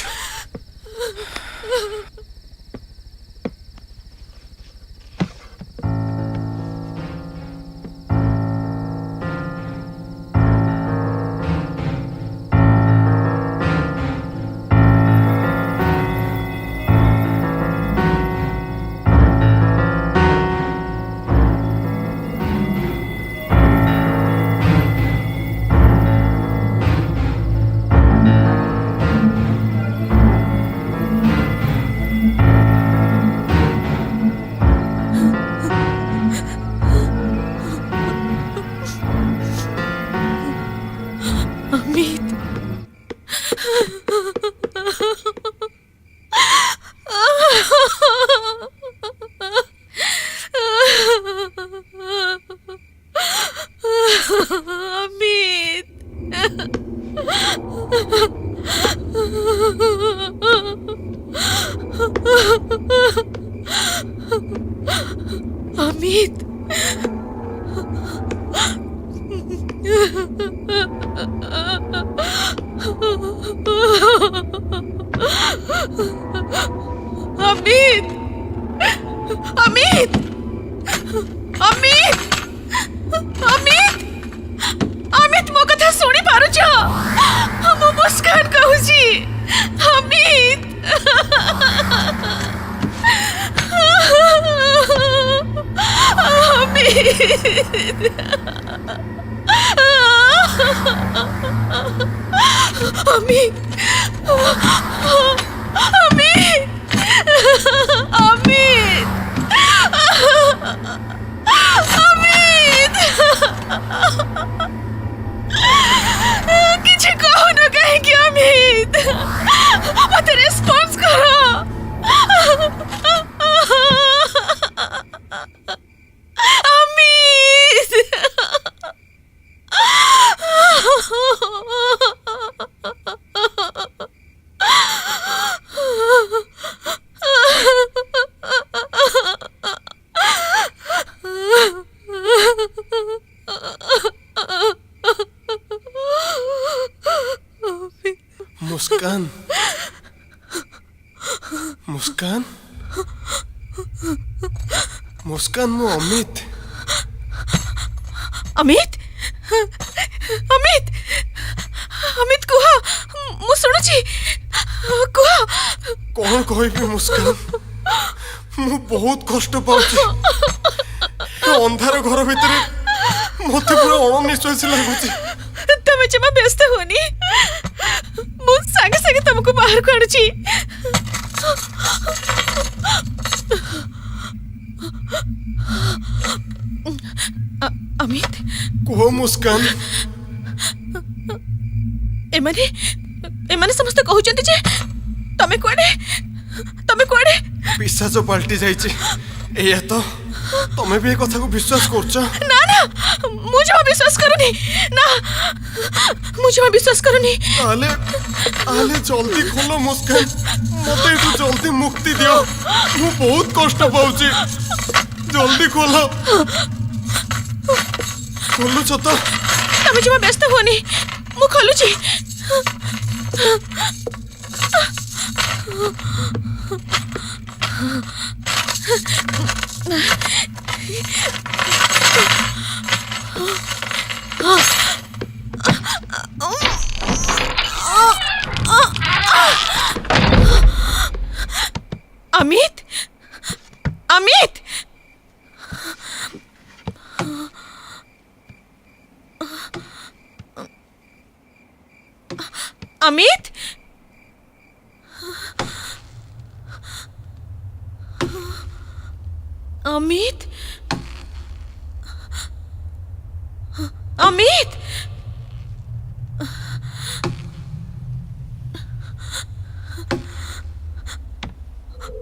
अमित अमित अमित अमित अमित अमित अमित मो कथा सुनी पारुछ मो मुस्कान कहूची अमित अमित अमित अमित अमित किसी कहो न कहीं कि अमित मत रेस्पॉन्स करो मुस्कान मुस्कान मुस्कान मो अमित अमित अमित अमित कुह मु सुनुची कुह कौन कहबी मुस्कान मु बहुत कष्ट पाउची अंधार घर भितर मते पूरा अणनिश्वास लागुची तमे जमा व्यस्त होनी मु संगे संगे तुमको बाहर को आणुची अमित कुह मुस्कान एमाने एमाने समस्त कहउचंती जे तमे कोडे पिशाच पलटि जाइछि एया तो तमे भी ए कथा को विश्वास करछ ना ना मुझे विश्वास करूनी ना मुझे विश्वास करूनी आले आले जल्दी खोलो मुस्कान मते एठू जल्दी मुक्ति दियो मु बहुत कष्ट पाउछि जल्दी खोलो खोलो छतो तमे जमा व्यस्त होनी मु खोलुची अमित अमित अमित अमित अमित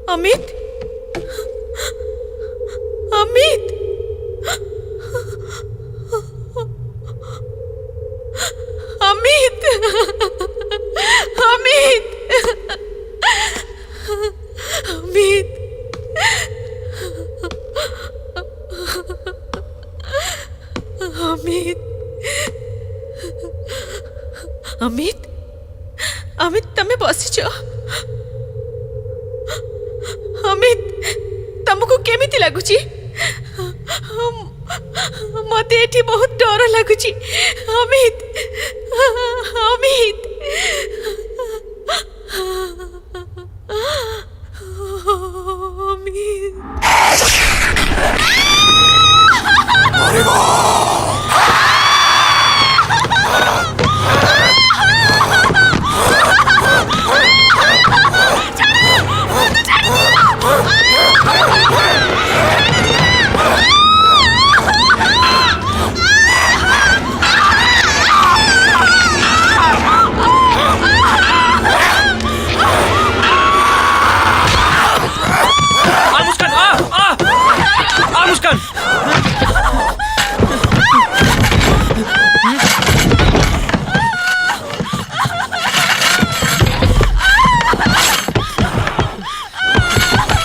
अमित अमित अमित अमित अमित अमित अमित अमित तमे बसिच अमित तुमको केमिति लगुची मते एठी बहुत डर लगुची अमित अमित मुस्कान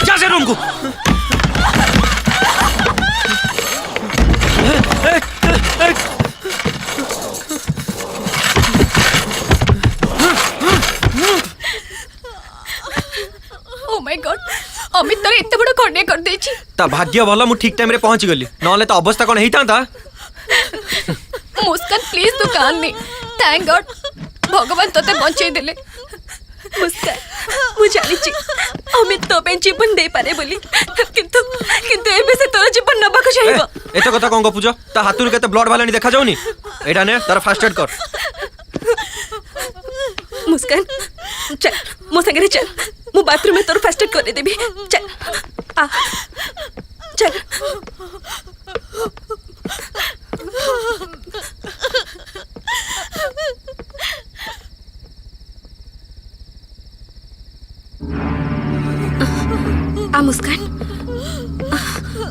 जा से रूम को ओ माय गॉड अमित तर एते बड़ खंडे कर देछि ता भाग्य भल मु ठीक टाइम रे पहुंच गली नले तो अवस्था कोन हेइतांता मुस्कान प्लीज तू कांदनी थैंक गॉड भगवान तोते बंचै देले मुस्कान मु जानिछि अमित तो पे जीवन दे पारे बोली किंतु किंतु एबे से तोर जीवन नबा को चाहिबो एतो कथा कोन गपुजो ता हाथुर केते ब्लड वाला नहीं देखा जाउनी एटा ने तार फास्ट एड कर मुस्कान चल मो संगे चल मु बाथरूम में तोर फास्ट एड कर देबी चल आ चल आ मुस्कान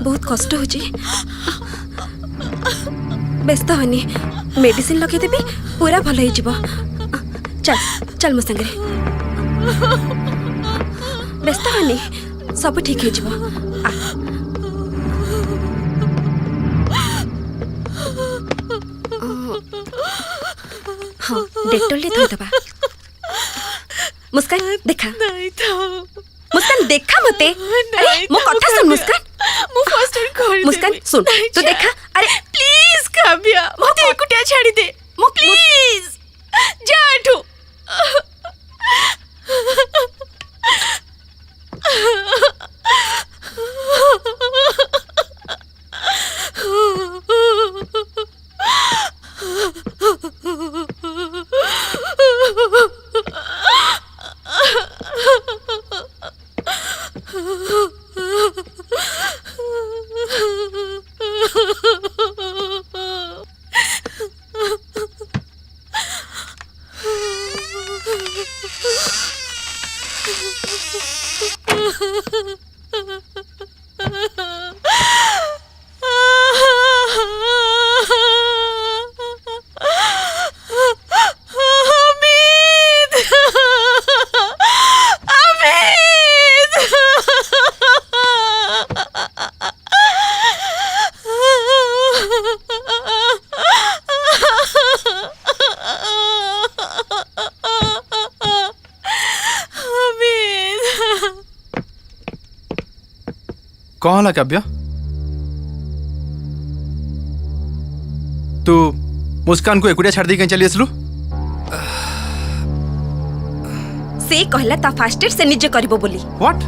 बहुत कष्ट हो व्यस्त हनी मेडिसिन लगे देबी पूरा भल हो जीव चल चल मो संगे व्यस्त हनी सब ठीक हो जीव आ हाँ डेटोल ले दबा मुस्कान देखा नहीं था मुस्कान देखा मते अरे मो कथा सुन मुस्कान मु फर्स्ट एड कर मुस्कान सुन तू देखा अरे प्लीज काव्या मते एकुटिया छाड़ी दे मु प्लीज जा एठू कौन होला काव्य तू मुस्कान को एकुटिया छाड़ दी कहीं चली आसलु से कहला ता फास्ट एड से निजे करबो बोली व्हाट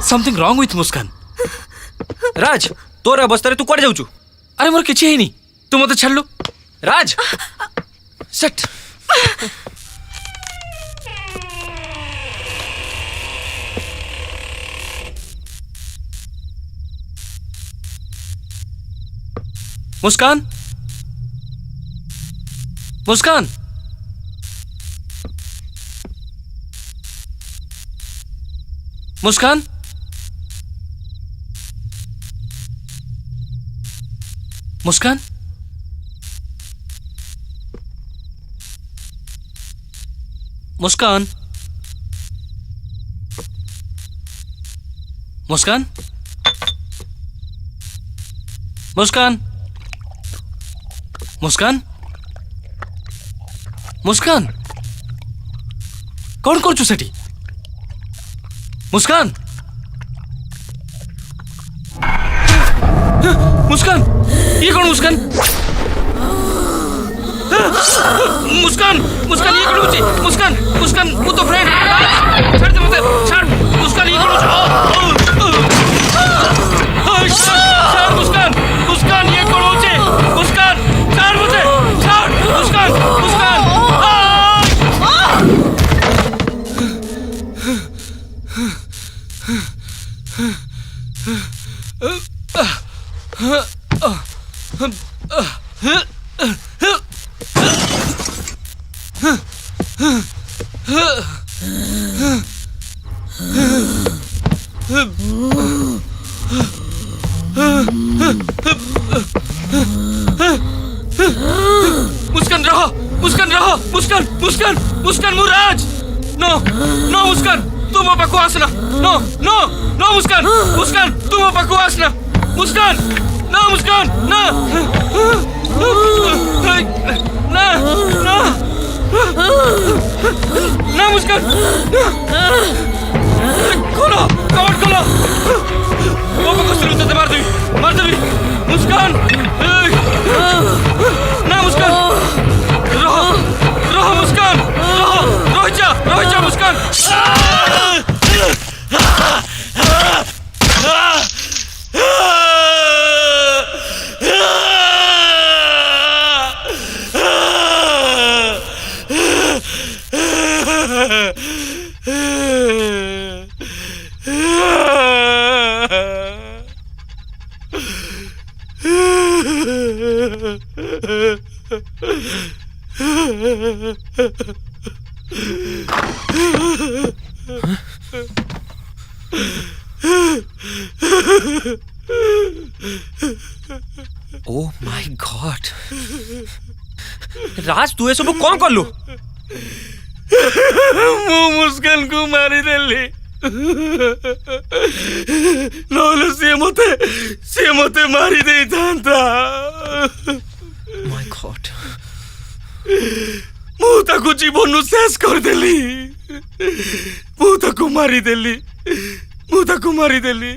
समथिंग रॉन्ग विथ मुस्कान। राज तोर अवस्था तू कुआडे जाऊचु? अरे मोर किछि हेनी, तू मते छाड़लु। राज सट मुस्कान, मुस्कान, मुस्कान, मुस्कान, मुस्कान, मुस्कान, मुस्कान, मुस्कान, मुस्कान, कौन कर सेठी? मुस्कान, मुस्कान, ये कौन मुस्कान? मुस्कान, मुस्कान ये कौन होची? मुस्कान, मुस्कान वो तो फ्रेंड। छाड़ दे मते, छाड़। मुस्कान ये कौन होची? छाड़ मुस्कान, मुस्कान ये कौन होची? मुस्कान, छाड़ मते, छाड़। मुस्कान, मुस्कान। मुस्कान रहो, मुस्कान रहो, मुस्कान, मुस्कान, मुस्कान मुराज। नो, नो मुस्कान, तू मो पाखु आसना। नो, नो, नो मुस्कान, मुस्कान तू मो पाखु आसना। मुस्कान, ना मुस्कान, ना, ना, ना, ना मुस्कान, खोलो, कवर खोलो। मो पाखु शुरू से मार देवी, मार देवी। मुस्कान, ना मुस्कान, रहो, रहो मुस्कान, रहो, रोहित जा मुस्कान। ओ माय गॉड राज तू ये सब कौन कर लु? मु मुस्कान को मारी देली। नहले से मते मारी दे थांता। माय गॉड मु ताकू जीवन नु शेष कर देली। मु ताकू मारी देली, मु ताकू मारी देली।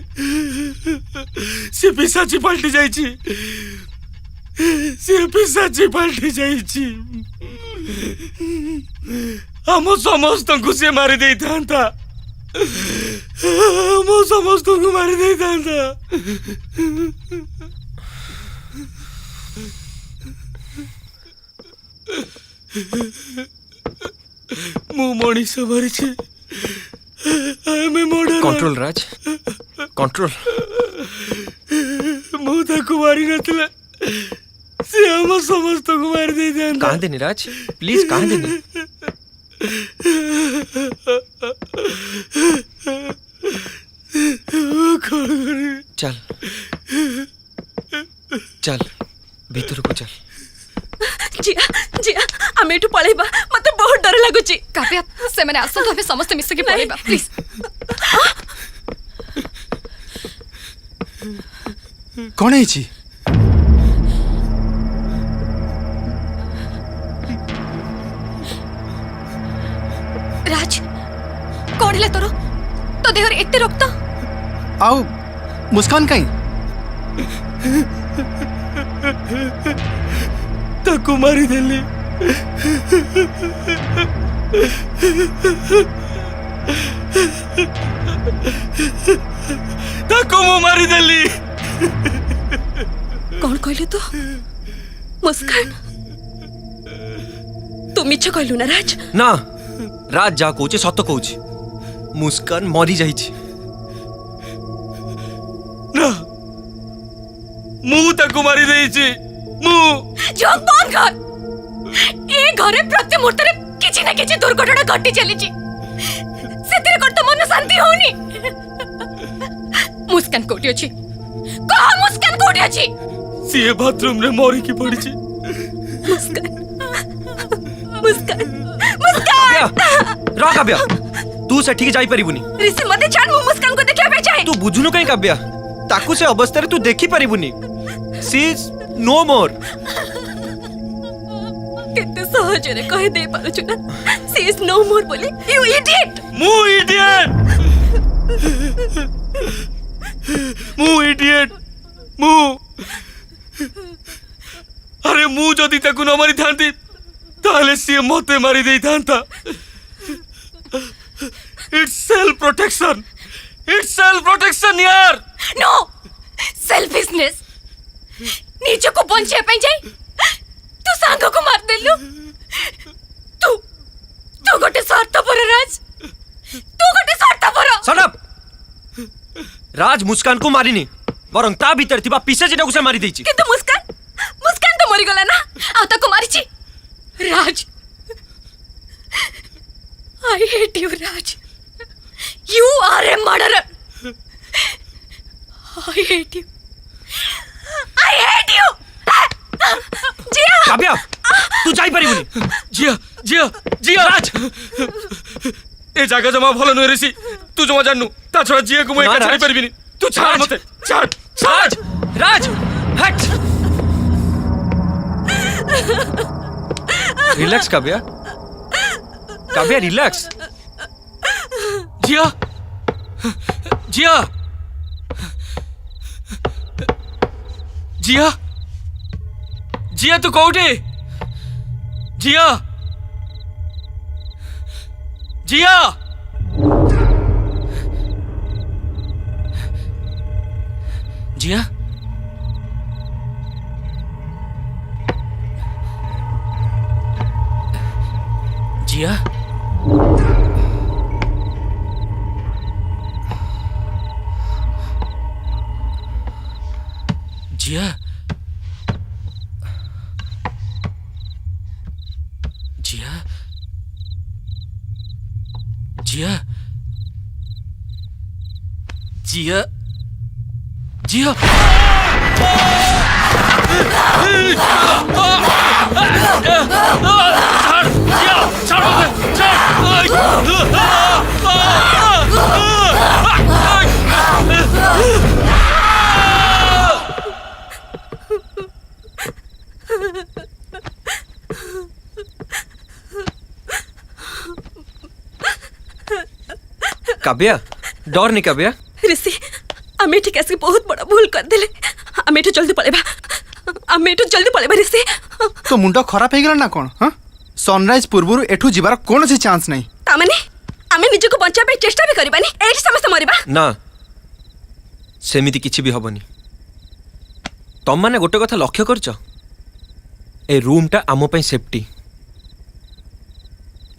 से पिशाची पलटी जाईची, से पिशाची पलटी जाईची। हम समस्त को से मारी दे थांता। हम समस्त को मारी दे थांता। मु मनीष मारिछे। कंट्रोल राज कंट्रोल। मु ताकू मारी नथला, से हम समस्त को मारी दे थांता। कहां देनी राज प्लीज कहां देनी? चल चल भीतर को चल। जिया जिया आमे एठू पळेबा, मते बहुत डर लागुची। काव्या से मैंने आसो तो समस्त मिस के पळेबा प्लीज। कौन है जी? राज कौन है तोर? तो देहर एते रक्त। आओ मुस्कान कहीं? ताकू मारी देली। ତାକୁ ମୁଁ ମାରିଦେଲି। कौन कहलु तू मुस्कान तू मिछ कहलु ना राज ना राज जा कौचे सत कौचे मुस्कान मरी जाइछि। ନା ମୁଁ ତାକୁ ମାରି ଦେଇଛି। ମୁଁ जोग बंद कर ए घरे प्रति मुहूर्त रे किछि ना किछि दुर्घटना घटी चलीछि सेतिर कर तो मन शांति होनी। मुस्कान कोठी अछि कह मुस्कान कोठी अछि ସିଏ ବାଥରୁମ ରେ ମରିକି ପଡ଼ିଛି। मुस्कान मुस्कान मुस्कान काव्या रह काव्या तू सेठी जाई परिबुनी। ऋषि मते छाड़ मु मुस्कान को देखिया पे चाहे तू बुझुनु कहीं काव्या ताकू से अवस्था रे तू देखी परिबुनी। सी इज नो मोर। केते सहज रे कहि दे पारु छु ना सी इज नो मोर बोली यू इडियट। ମୁଁ ଇଡିଏଟ ମୁଁ ଇଡିଏଟ ମୁଁ अरे ମୁଁ ଯଦି ତାକୁ ନ ମାରିଥାନ୍ତି ତାହେଲେ ସିଏ ମତେ ମାରି ଦେଇଥାନ୍ତା। इट्स सेल्फ प्रोटेक्शन यार। नो सेल्फिशनेस नीचे को बंचे पे जाई तू सांग को मार देलु तू तू गोटे स्वार्थपर राज तू गोटे स्वार्थपर। Shut up. राज मुस्कान को मारिनी बरं ता भीतर थिबा पीसे जेटा को से मारी देछि। किंतु मुस्कान मुस्कान तो मरी गला ना आ ताको मारिची Raj. I hate you Raj you are a murderer I hate you Jiya Kavya तू जाई परिबुनी। जिया जिया जिया राज ए जागा जमा भलो नुहे ऋषि तू जमा जाननु ता छोड़ा जिया को मैं ना, एका छाड़ी राज। परिबिनी। तू छाड़ राज। मते छाड़ राज राज हट। Relax Kavya Kavya relax. जिया जिया जिया जिया तू कोठे जिया जिया जिया जिया जिया जिया जिया जिया जिया छाड़ जिया छाड़ काव्या डर नहीं काव्या। ऋषि आमे ठीक ऐसे बहुत बड़ा भूल कर देले आमे एठू जल्दी पळेबा ऋषि। तो मुंड खराब हो गला ना कौन। हाँ सनराइज पूर्व एठू जीवार कौन सी चांस नहीं। तामाने आमे निज को बंचा पे चेष्टा भी करबानी एठी समस्त मरिबा ना सेमिति किछि भी हबनी। तम माने गोटे कथा लक्ष्य करछ ए रूमटा आमो पई सेफ्टी।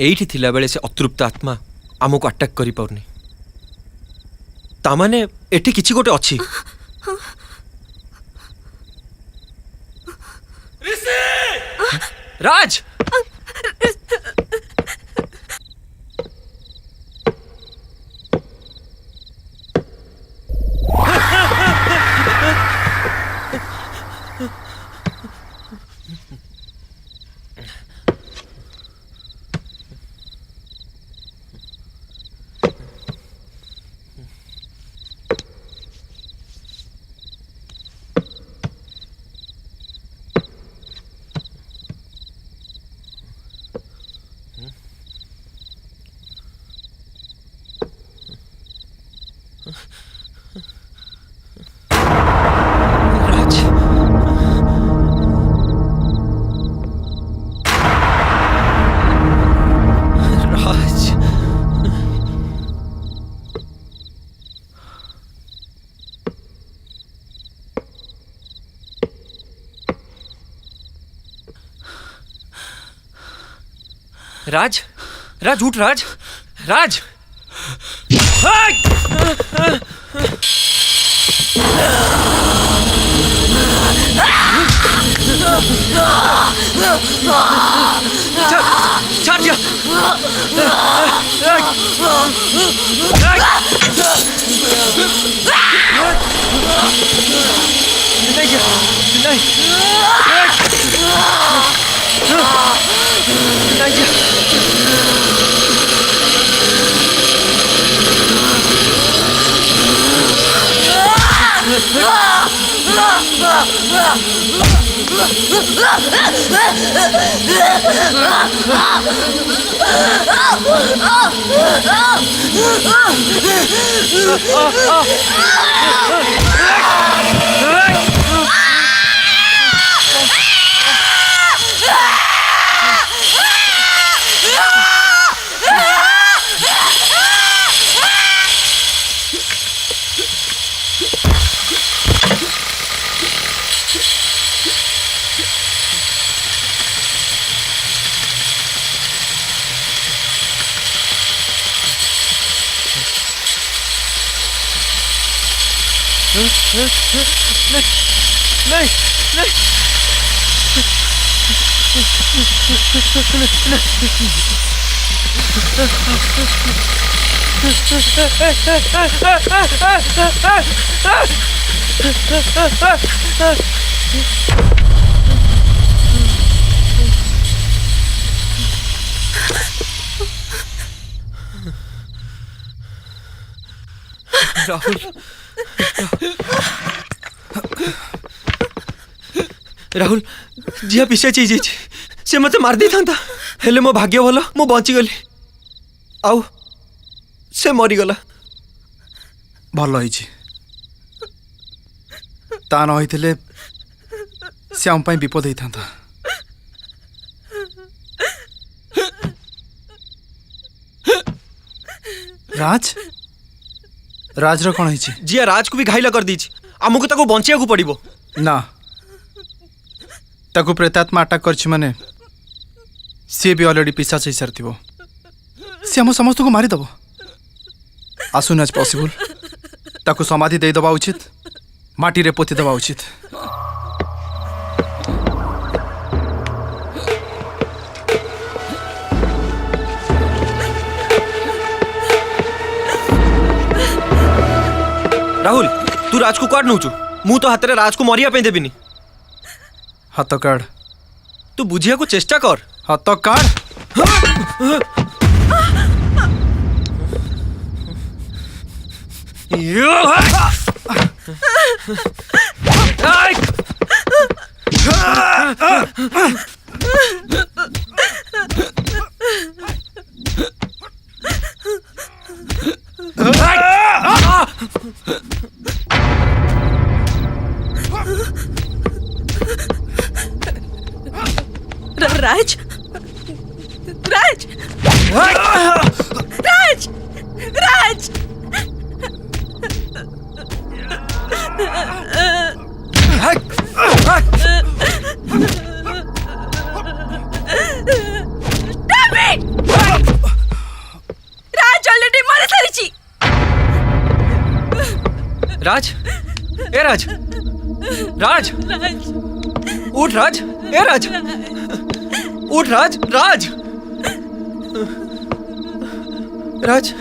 एठी थिला बेले से अतृप्त आत्मा आमको अटैक करि पाउनी तामाने एठी किछि गोटे अछि। राज राज राज उठ राज राज हाय! छाड़ दिया नहीं नहीं राहुल राहुल जिया पिछे चीज से मत मार दी था हेले मो भाग्य भल मु बची गली आउ से मरीगला भल होइछि ता न होइथिले से हम पई विपद होई था राज राज रो कोन होइछि जिया राज को भी घाइला कर दीछि आमको ताको बंचिया को पड़िबो ना ताको प्रेतात्मा अटैक करछि माने सी भी ऑलरेडी पिसाच होई सारथिबो से हम समस्त को मारी दबो as soon as possible ताको समाधि दे दबा उचित माटी रे पोती दबा उचित राहुल तू राज को काट नौचु मु तो हाथ रे राज को मरिया पे देबिनी हाथ काढ़ तू बुझिया को चेष्टा कर हाथ काढ़ राज राज राज राज राज ऑलरेडी मारी सारी राज ए राज राज उठ राज ए राज उठ राज राज राज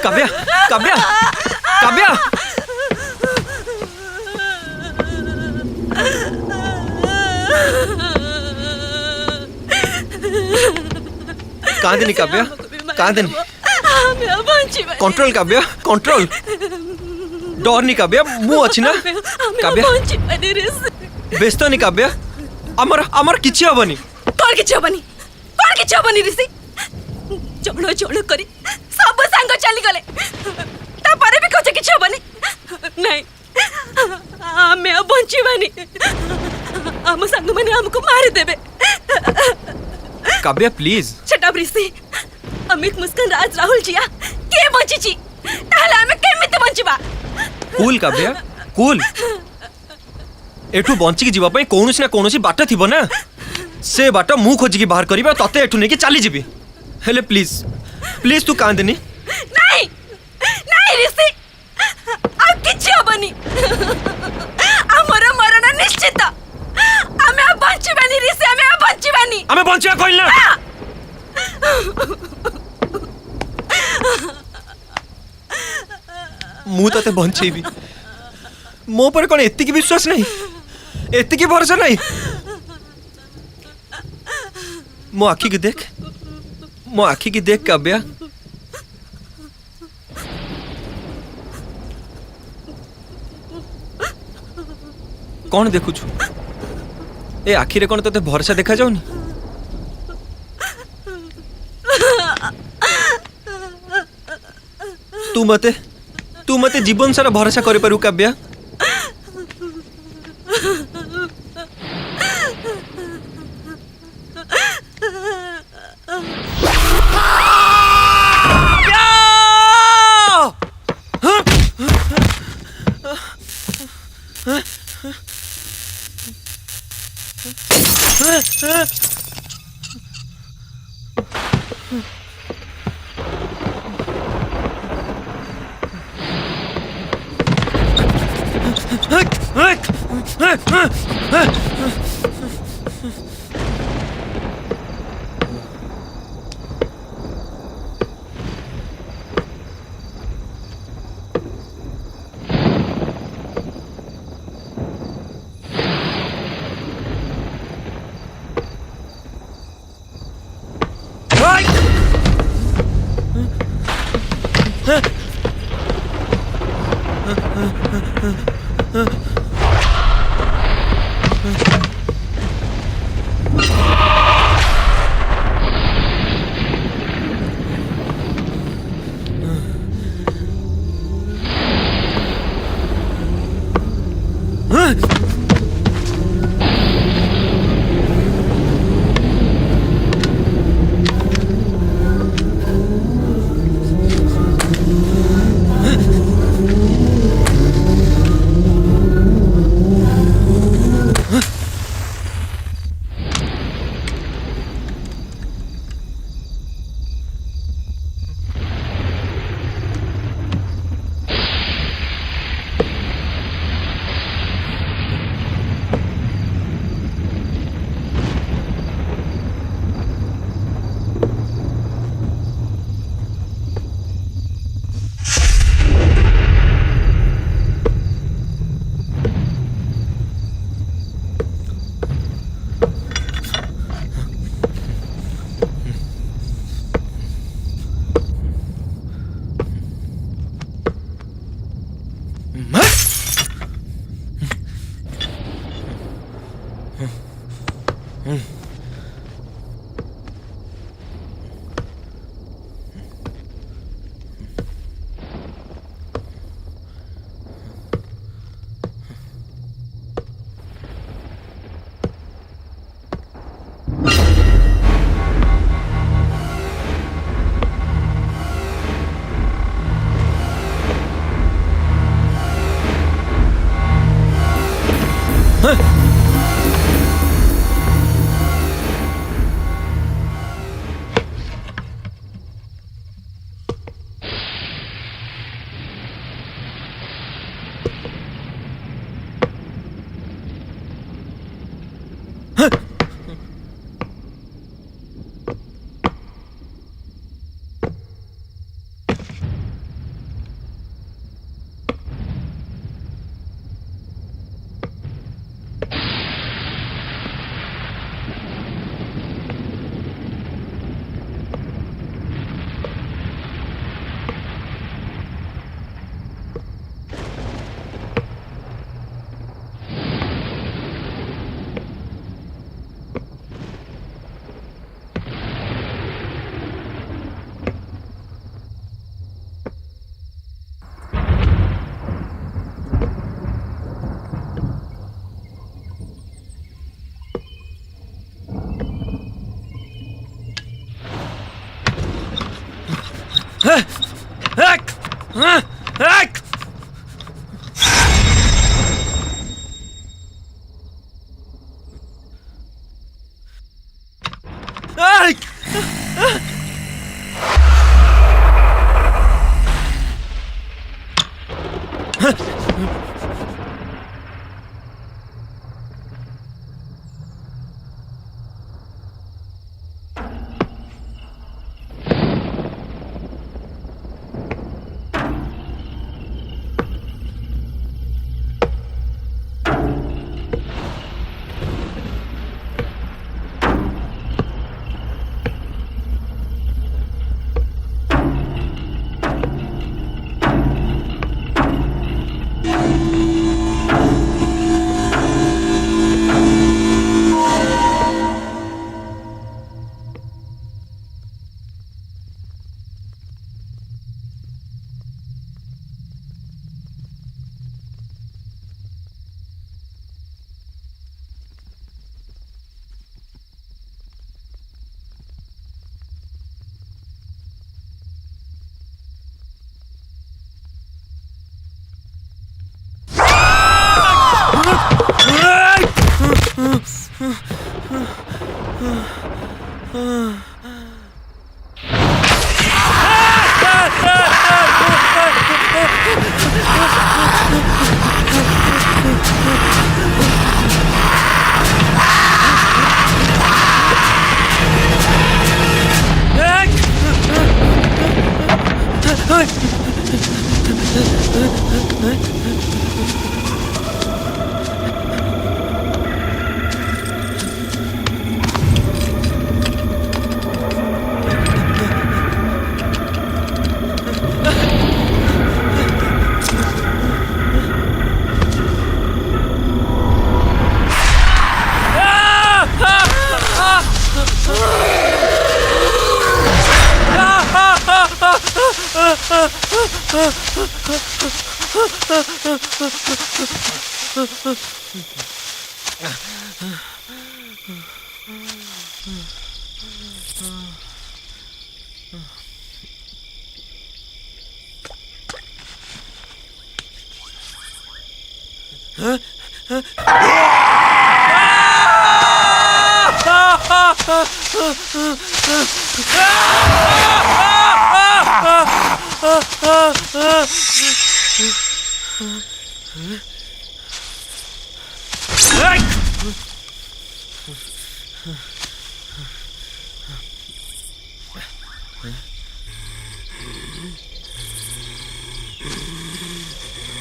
काव्या काव्या काव्या कांदनी काव्या कांदनी कंट्रोल काव्या कंट्रोल डरनी काव्या मु अछि ना काव्या व्यस्त नहीं काव्या अमर अमर किछि हबनी कौन किछि हबनी ऋषि चढ़ चढ़ करी सब सांग चली गले तापर भी कछ किछि हबनी नहीं आमे बंचीबानी आम सांग माने हमको मार देबे काव्या प्लीज शट अप ऋषि अमित मुस्कान राज राहुल जिया के बंचीची ताहले आमे केमिते बंचीबा कूल काव्या कूल एठू बंची जीवा पई कोनोसी ना कोनोसी बाट थिबो ना से बाट मु खोजी की बाहर करिबा तते एठू नेकी चली जीबी हेले प्लीज प्लीज तू कांदनी नहीं नहीं ऋषि अब किछि हबनी हमर मरण निश्चित आमे बंचीबानी ऋषि आमे बंचीबानी आमे बंचिया कइल ना मु तते बंचेबी मो पर कोन एत्ती की विश्वास नहीं एत्ती की भरोसा नहीं मो आखी की देख काव्या कौन देखु छु ए आखिरे कौन तते भरोसा देखा जाउनी तू मते जीवन सारा भरोसा करे पारू काव्या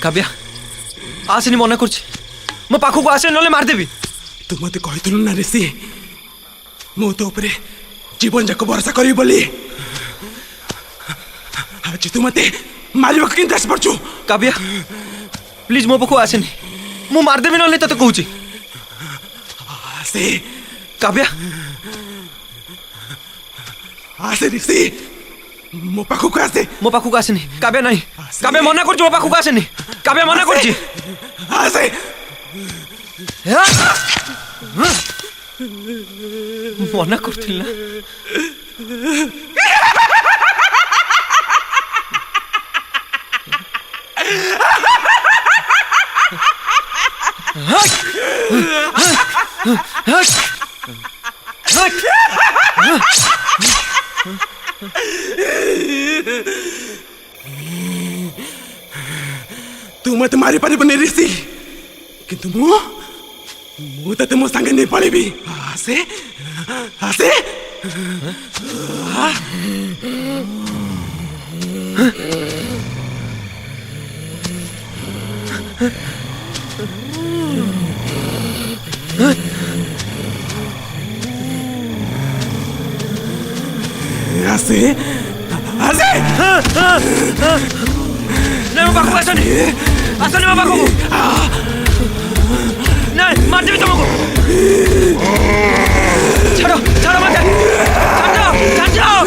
काव्या आसनी मना कर मो पाखक आसे ना मारदेवी तू मत कहलु ना ऋषि मु तो उपरे जीवन जाक भरोसा करी बोली आज तू मते मारिबा के इंतजार पड़छु काव्या प्लीज मो पाखक आसेनी मु मारदेवी ना तते कहूची से काव्या आसे ऋषि मो पाखक आसे मो पाखक आसेनी काव्या नहीं काव्या मना कर मो पाखक आसेनी काव्या मना कर आसे मना करथिल ना तू मत मारी पारिबने ऋषि किंतु मु तते मो संगे नहीं पळेबी आसे आसे आसे आसे नहीं मो पाखक आसनी आसनी मो पाखक नहीं मार देबी तुमको छाड़ो छाड़ो मत छाड़ जाओ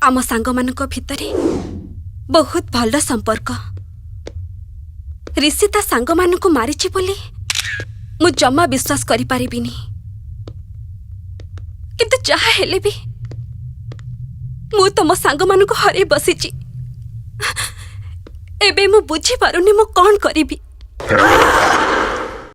आम सांग मानक भितरे बहुत भल संपर्क ऋषि ता सांग मानक मारिछि बोली मु जमा विश्वास करि पारिबिनी किंतु जहा हेले भी मु तम सांग मानक हरे बसिछि एबे मु बुझी पारुनी मु कोन करिबी